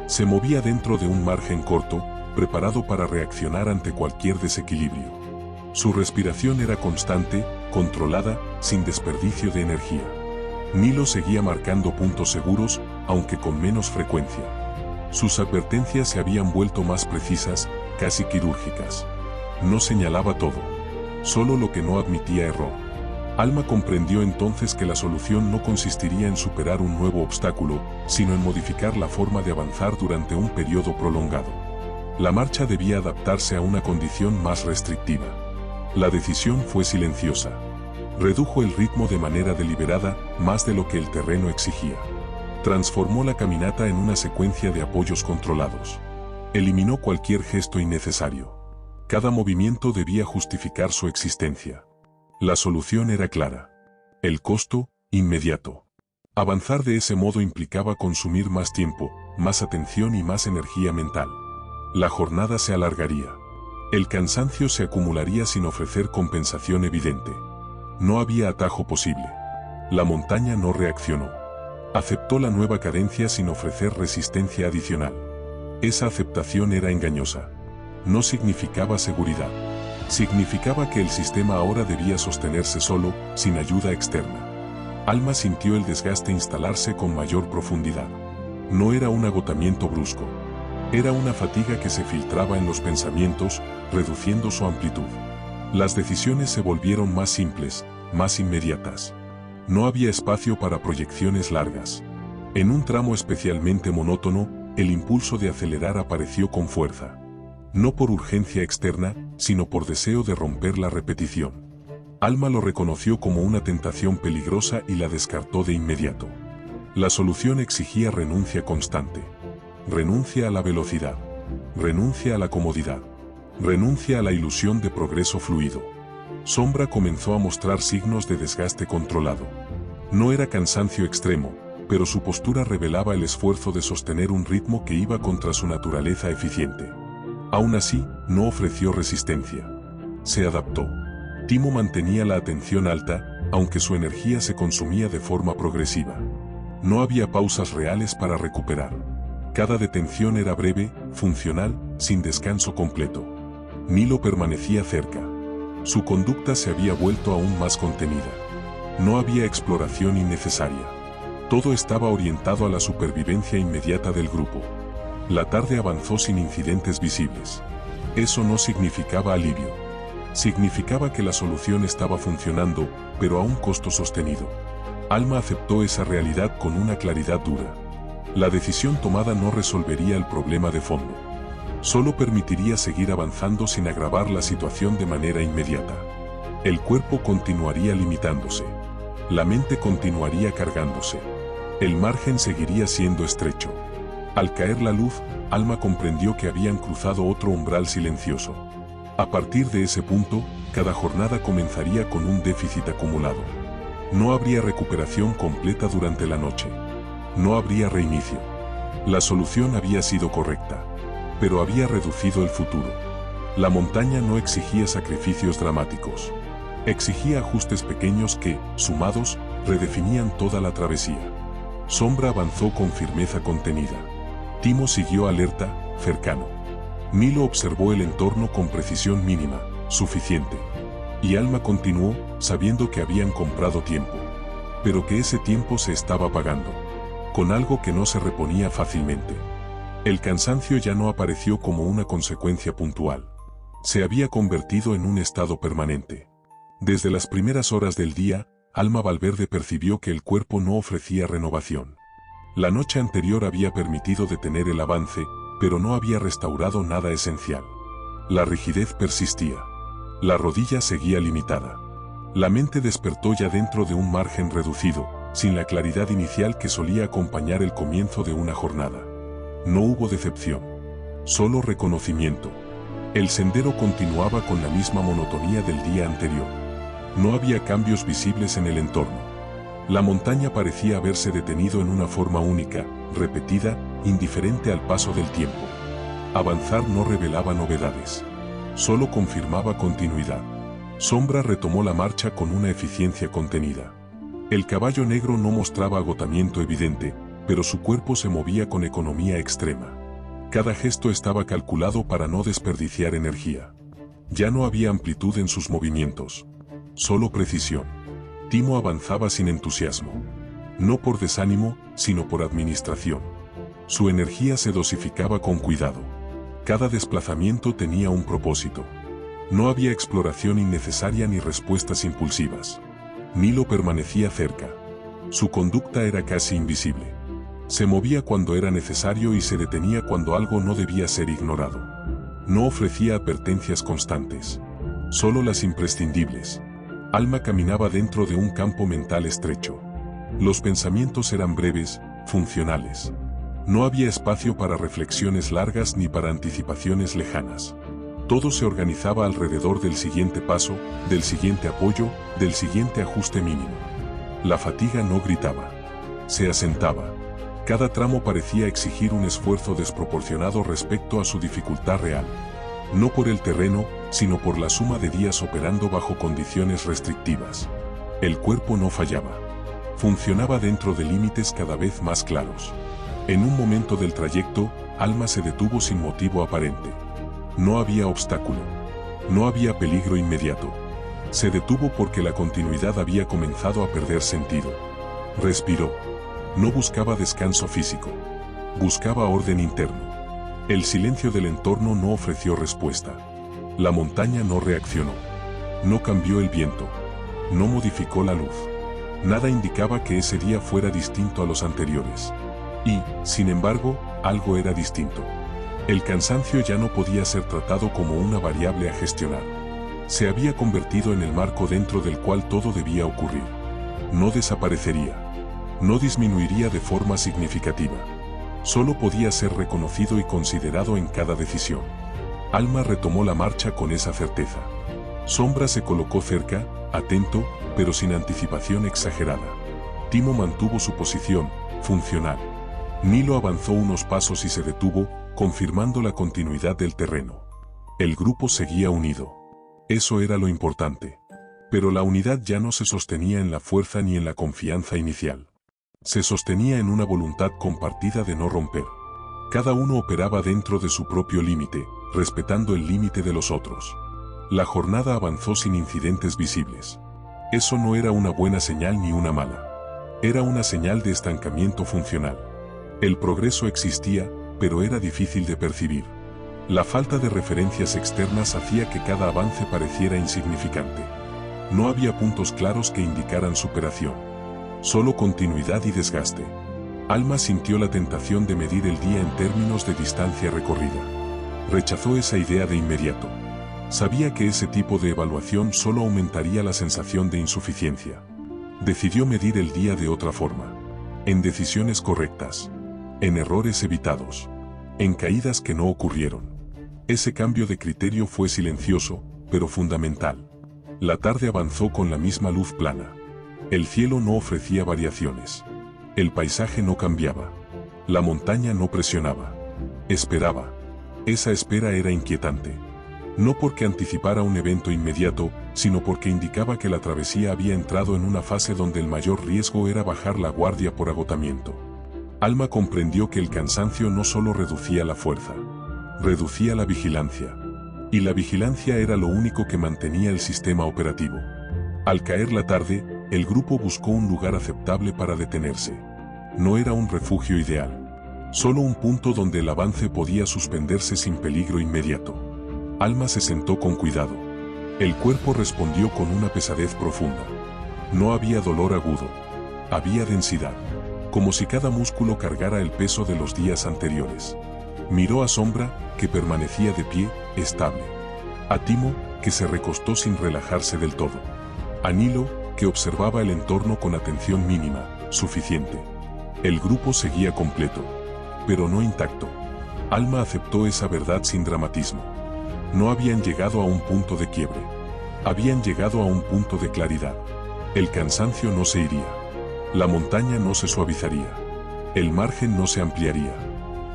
Se movía dentro de un margen corto, preparado para reaccionar ante cualquier desequilibrio. Su respiración era constante, controlada, sin desperdicio de energía. Nilo seguía marcando puntos seguros, aunque con menos frecuencia. Sus advertencias se habían vuelto más precisas, casi quirúrgicas. No señalaba todo, solo lo que no admitía error. Alma comprendió entonces que la solución no consistiría en superar un nuevo obstáculo, sino en modificar la forma de avanzar durante un periodo prolongado. La marcha debía adaptarse a una condición más restrictiva. La decisión fue silenciosa. Redujo el ritmo de manera deliberada, más de lo que el terreno exigía. Transformó la caminata en una secuencia de apoyos controlados. Eliminó cualquier gesto innecesario. Cada movimiento debía justificar su existencia. La solución era clara. El costo, inmediato. Avanzar de ese modo implicaba consumir más tiempo, más atención y más energía mental. La jornada se alargaría. El cansancio se acumularía sin ofrecer compensación evidente. No había atajo posible. La montaña no reaccionó. Aceptó la nueva cadencia sin ofrecer resistencia adicional. Esa aceptación era engañosa. No significaba seguridad. Significaba que el sistema ahora debía sostenerse solo, sin ayuda externa. Alma sintió el desgaste instalarse con mayor profundidad. No era un agotamiento brusco. Era una fatiga que se filtraba en los pensamientos, reduciendo su amplitud. Las decisiones se volvieron más simples, más inmediatas. No había espacio para proyecciones largas. En un tramo especialmente monótono, el impulso de acelerar apareció con fuerza. No por urgencia externa, sino por deseo de romper la repetición. Alma lo reconoció como una tentación peligrosa y la descartó de inmediato. La solución exigía renuncia constante. Renuncia a la velocidad. Renuncia a la comodidad. Renuncia a la ilusión de progreso fluido. Sombra comenzó a mostrar signos de desgaste controlado. No era cansancio extremo, pero su postura revelaba el esfuerzo de sostener un ritmo que iba contra su naturaleza eficiente. Aún así, no ofreció resistencia. Se adaptó. Timo mantenía la atención alta, aunque su energía se consumía de forma progresiva. No había pausas reales para recuperar. Cada detención era breve, funcional, sin descanso completo. Nilo permanecía cerca. Su conducta se había vuelto aún más contenida. No había exploración innecesaria. Todo estaba orientado a la supervivencia inmediata del grupo. La tarde avanzó sin incidentes visibles. Eso no significaba alivio. Significaba que la solución estaba funcionando, pero a un costo sostenido. Alma aceptó esa realidad con una claridad dura. La decisión tomada no resolvería el problema de fondo. Solo permitiría seguir avanzando sin agravar la situación de manera inmediata. El cuerpo continuaría limitándose. La mente continuaría cargándose. El margen seguiría siendo estrecho. Al caer la luz, Alma comprendió que habían cruzado otro umbral silencioso. A partir de ese punto, cada jornada comenzaría con un déficit acumulado. No habría recuperación completa durante la noche. No habría reinicio. La solución había sido correcta, pero había reducido el futuro. La montaña no exigía sacrificios dramáticos. Exigía ajustes pequeños que, sumados, redefinían toda la travesía. Sombra avanzó con firmeza contenida. Timo siguió alerta, cercano. Nilo observó el entorno con precisión mínima, suficiente. Y Alma continuó, sabiendo que habían comprado tiempo. Pero que ese tiempo se estaba pagando. Con algo que no se reponía fácilmente. El cansancio ya no apareció como una consecuencia puntual. Se había convertido en un estado permanente. Desde las primeras horas del día, Alma Valverde percibió que el cuerpo no ofrecía renovación. La noche anterior había permitido detener el avance, pero no había restaurado nada esencial. La rigidez persistía. La rodilla seguía limitada. La mente despertó ya dentro de un margen reducido, sin la claridad inicial que solía acompañar el comienzo de una jornada. No hubo decepción. Solo reconocimiento. El sendero continuaba con la misma monotonía del día anterior. No había cambios visibles en el entorno. La montaña parecía haberse detenido en una forma única, repetida, indiferente al paso del tiempo. Avanzar no revelaba novedades. Solo confirmaba continuidad. Sombra retomó la marcha con una eficiencia contenida. El caballo negro no mostraba agotamiento evidente, pero su cuerpo se movía con economía extrema. Cada gesto estaba calculado para no desperdiciar energía. Ya no había amplitud en sus movimientos. Solo precisión. Timo avanzaba sin entusiasmo. No por desánimo, sino por administración. Su energía se dosificaba con cuidado. Cada desplazamiento tenía un propósito. No había exploración innecesaria ni respuestas impulsivas. Nilo permanecía cerca. Su conducta era casi invisible. Se movía cuando era necesario y se detenía cuando algo no debía ser ignorado. No ofrecía advertencias constantes. Solo las imprescindibles. Alma caminaba dentro de un campo mental estrecho. Los pensamientos eran breves, funcionales. No había espacio para reflexiones largas ni para anticipaciones lejanas. Todo se organizaba alrededor del siguiente paso, del siguiente apoyo, del siguiente ajuste mínimo. La fatiga no gritaba. Se asentaba. Cada tramo parecía exigir un esfuerzo desproporcionado respecto a su dificultad real. No por el terreno, sino por la suma de días operando bajo condiciones restrictivas. El cuerpo no fallaba. Funcionaba dentro de límites cada vez más claros. En un momento del trayecto, Alma se detuvo sin motivo aparente. No había obstáculo. No había peligro inmediato. Se detuvo porque la continuidad había comenzado a perder sentido. Respiró. No buscaba descanso físico. Buscaba orden interno. El silencio del entorno no ofreció respuesta. La montaña no reaccionó. No cambió el viento. No modificó la luz. Nada indicaba que ese día fuera distinto a los anteriores. Y, sin embargo, algo era distinto. El cansancio ya no podía ser tratado como una variable a gestionar. Se había convertido en el marco dentro del cual todo debía ocurrir. No desaparecería. No disminuiría de forma significativa. Solo podía ser reconocido y considerado en cada decisión. Alma retomó la marcha con esa certeza. Sombra se colocó cerca, atento, pero sin anticipación exagerada. Timo mantuvo su posición, funcional. Nilo avanzó unos pasos y se detuvo, confirmando la continuidad del terreno. El grupo seguía unido. Eso era lo importante. Pero la unidad ya no se sostenía en la fuerza ni en la confianza inicial. Se sostenía en una voluntad compartida de no romper. Cada uno operaba dentro de su propio límite, respetando el límite de los otros. La jornada avanzó sin incidentes visibles. Eso no era una buena señal ni una mala. Era una señal de estancamiento funcional. El progreso existía, pero era difícil de percibir. La falta de referencias externas hacía que cada avance pareciera insignificante. No había puntos claros que indicaran superación. Solo continuidad y desgaste. Alma sintió la tentación de medir el día en términos de distancia recorrida. Rechazó esa idea de inmediato. Sabía que ese tipo de evaluación solo aumentaría la sensación de insuficiencia. Decidió medir el día de otra forma. En decisiones correctas. En errores evitados. En caídas que no ocurrieron. Ese cambio de criterio fue silencioso, pero fundamental. La tarde avanzó con la misma luz plana. El cielo no ofrecía variaciones. El paisaje no cambiaba. La montaña no presionaba. Esperaba. Esa espera era inquietante. No porque anticipara un evento inmediato, sino porque indicaba que la travesía había entrado en una fase donde el mayor riesgo era bajar la guardia por agotamiento. Alma comprendió que el cansancio no solo reducía la fuerza, reducía la vigilancia. Y la vigilancia era lo único que mantenía el sistema operativo. Al caer la tarde, el grupo buscó un lugar aceptable para detenerse. No era un refugio ideal. Solo un punto donde el avance podía suspenderse sin peligro inmediato. Alma se sentó con cuidado. El cuerpo respondió con una pesadez profunda. No había dolor agudo. Había densidad. Como si cada músculo cargara el peso de los días anteriores. Miró a Sombra, que permanecía de pie, estable. A Timo, que se recostó sin relajarse del todo. A Nilo, que observaba el entorno con atención mínima, suficiente. El grupo seguía completo, pero no intacto. Alma aceptó esa verdad sin dramatismo. No habían llegado a un punto de quiebre. Habían llegado a un punto de claridad. El cansancio no se iría. La montaña no se suavizaría. El margen no se ampliaría.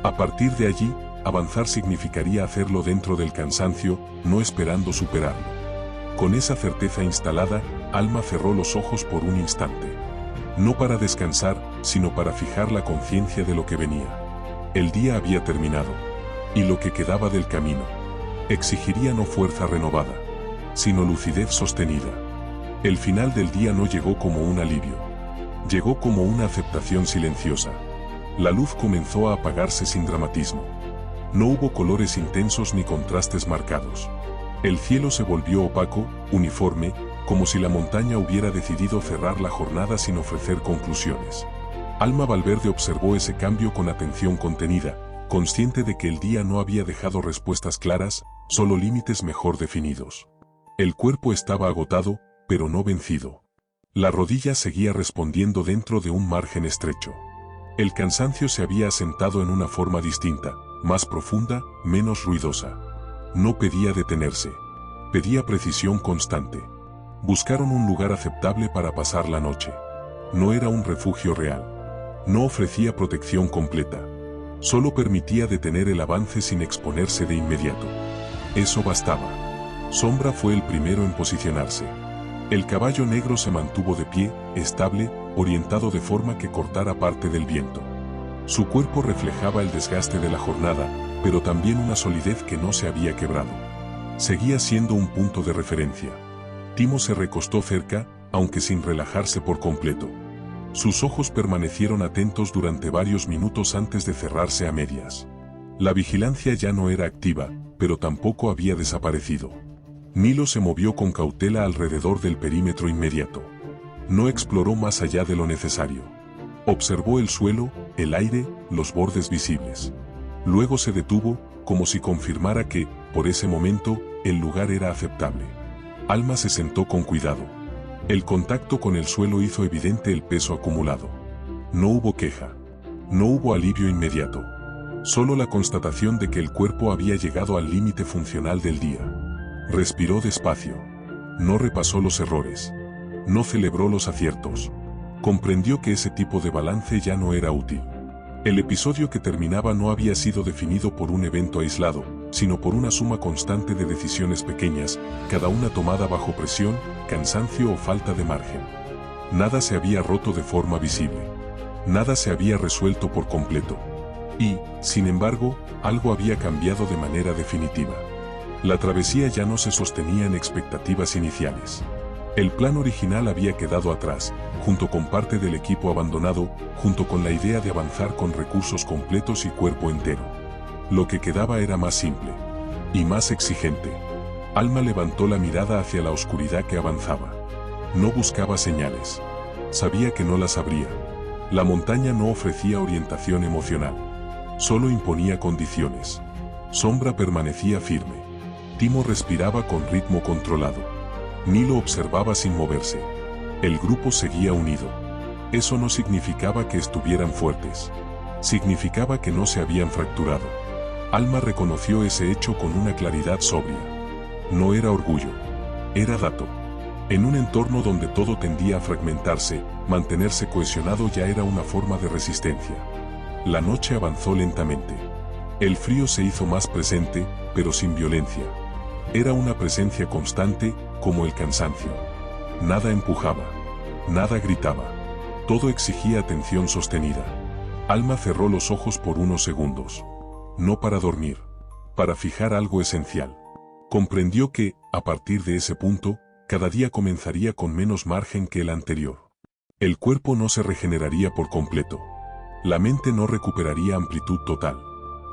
A partir de allí, avanzar significaría hacerlo dentro del cansancio, no esperando superarlo. Con esa certeza instalada, Alma cerró los ojos por un instante. No para descansar, sino para fijar la conciencia de lo que venía. El día había terminado. Y lo que quedaba del camino exigiría no fuerza renovada, sino lucidez sostenida. El final del día no llegó como un alivio. Llegó como una aceptación silenciosa. La luz comenzó a apagarse sin dramatismo. No hubo colores intensos ni contrastes marcados. El cielo se volvió opaco, uniforme, como si la montaña hubiera decidido cerrar la jornada sin ofrecer conclusiones. Alma Valverde observó ese cambio con atención contenida, consciente de que el día no había dejado respuestas claras, solo límites mejor definidos. El cuerpo estaba agotado, pero no vencido. La rodilla seguía respondiendo dentro de un margen estrecho. El cansancio se había asentado en una forma distinta, más profunda, menos ruidosa. No pedía detenerse. Pedía precisión constante. Buscaron un lugar aceptable para pasar la noche. No era un refugio real. No ofrecía protección completa. Solo permitía detener el avance sin exponerse de inmediato. Eso bastaba. Sombra fue el primero en posicionarse. El caballo negro se mantuvo de pie, estable, orientado de forma que cortara parte del viento. Su cuerpo reflejaba el desgaste de la jornada, pero también una solidez que no se había quebrado. Seguía siendo un punto de referencia. Timo se recostó cerca, aunque sin relajarse por completo. Sus ojos permanecieron atentos durante varios minutos antes de cerrarse a medias. La vigilancia ya no era activa, pero tampoco había desaparecido. Nilo se movió con cautela alrededor del perímetro inmediato. No exploró más allá de lo necesario. Observó el suelo, el aire, los bordes visibles. Luego se detuvo, como si confirmara que, por ese momento, el lugar era aceptable. Alma se sentó con cuidado. El contacto con el suelo hizo evidente el peso acumulado. No hubo queja. No hubo alivio inmediato. Solo la constatación de que el cuerpo había llegado al límite funcional del día. Respiró despacio. No repasó los errores. No celebró los aciertos. Comprendió que ese tipo de balance ya no era útil. El episodio que terminaba no había sido definido por un evento aislado, sino por una suma constante de decisiones pequeñas, cada una tomada bajo presión, cansancio o falta de margen. Nada se había roto de forma visible. Nada se había resuelto por completo. Y, sin embargo, algo había cambiado de manera definitiva. La travesía ya no se sostenía en expectativas iniciales. El plan original había quedado atrás, junto con parte del equipo abandonado, junto con la idea de avanzar con recursos completos y cuerpo entero. Lo que quedaba era más simple. Y más exigente. Alma levantó la mirada hacia la oscuridad que avanzaba. No buscaba señales. Sabía que no las habría. La montaña no ofrecía orientación emocional. Solo imponía condiciones. Sombra permanecía firme. Timo respiraba con ritmo controlado. Nilo observaba sin moverse. El grupo seguía unido. Eso no significaba que estuvieran fuertes. Significaba que no se habían fracturado. Alma reconoció ese hecho con una claridad sobria. No era orgullo. Era dato. En un entorno donde todo tendía a fragmentarse, mantenerse cohesionado ya era una forma de resistencia. La noche avanzó lentamente. El frío se hizo más presente, pero sin violencia. Era una presencia constante, como el cansancio. Nada empujaba. Nada gritaba. Todo exigía atención sostenida. Alma cerró los ojos por unos segundos. No para dormir. Para fijar algo esencial. Comprendió que, a partir de ese punto, cada día comenzaría con menos margen que el anterior. El cuerpo no se regeneraría por completo. La mente no recuperaría amplitud total.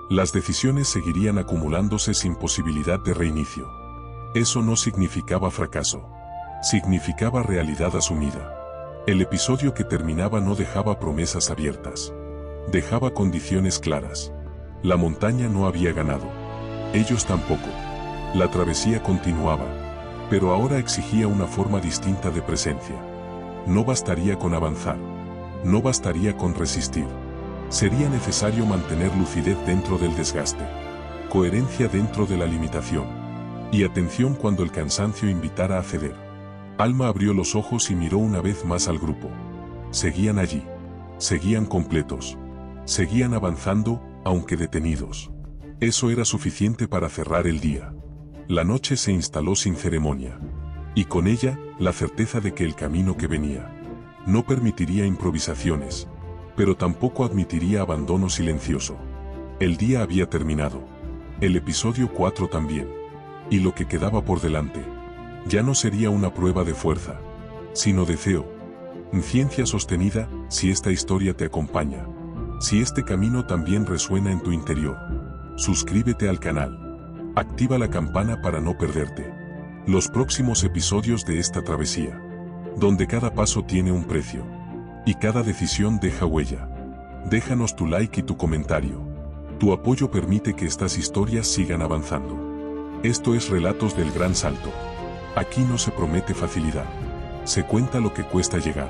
Las decisiones seguirían acumulándose sin posibilidad de reinicio. Eso no significaba fracaso. Significaba realidad asumida. El episodio que terminaba no dejaba promesas abiertas. Dejaba condiciones claras. La montaña no había ganado. Ellos tampoco. La travesía continuaba, pero ahora exigía una forma distinta de presencia. No bastaría con avanzar. No bastaría con resistir. Sería necesario mantener lucidez dentro del desgaste, coherencia dentro de la limitación, y atención cuando el cansancio invitara a ceder. Alma abrió los ojos y miró una vez más al grupo. Seguían allí. Seguían completos. Seguían avanzando, aunque detenidos. Eso era suficiente para cerrar el día. La noche se instaló sin ceremonia. Y con ella, la certeza de que el camino que venía no permitiría improvisaciones, pero tampoco admitiría abandono silencioso. El día había terminado. El episodio 4 también. Y lo que quedaba por delante ya no sería una prueba de fuerza, sino deseo. Ciencia sostenida, si esta historia te acompaña. Si este camino también resuena en tu interior. Suscríbete al canal. Activa la campana para no perderte los próximos episodios de esta travesía, donde cada paso tiene un precio y cada decisión deja huella. Déjanos tu like y tu comentario. Tu apoyo permite que estas historias sigan avanzando. Esto es Relatos del Gran Salto. Aquí no se promete facilidad. Se cuenta lo que cuesta llegar.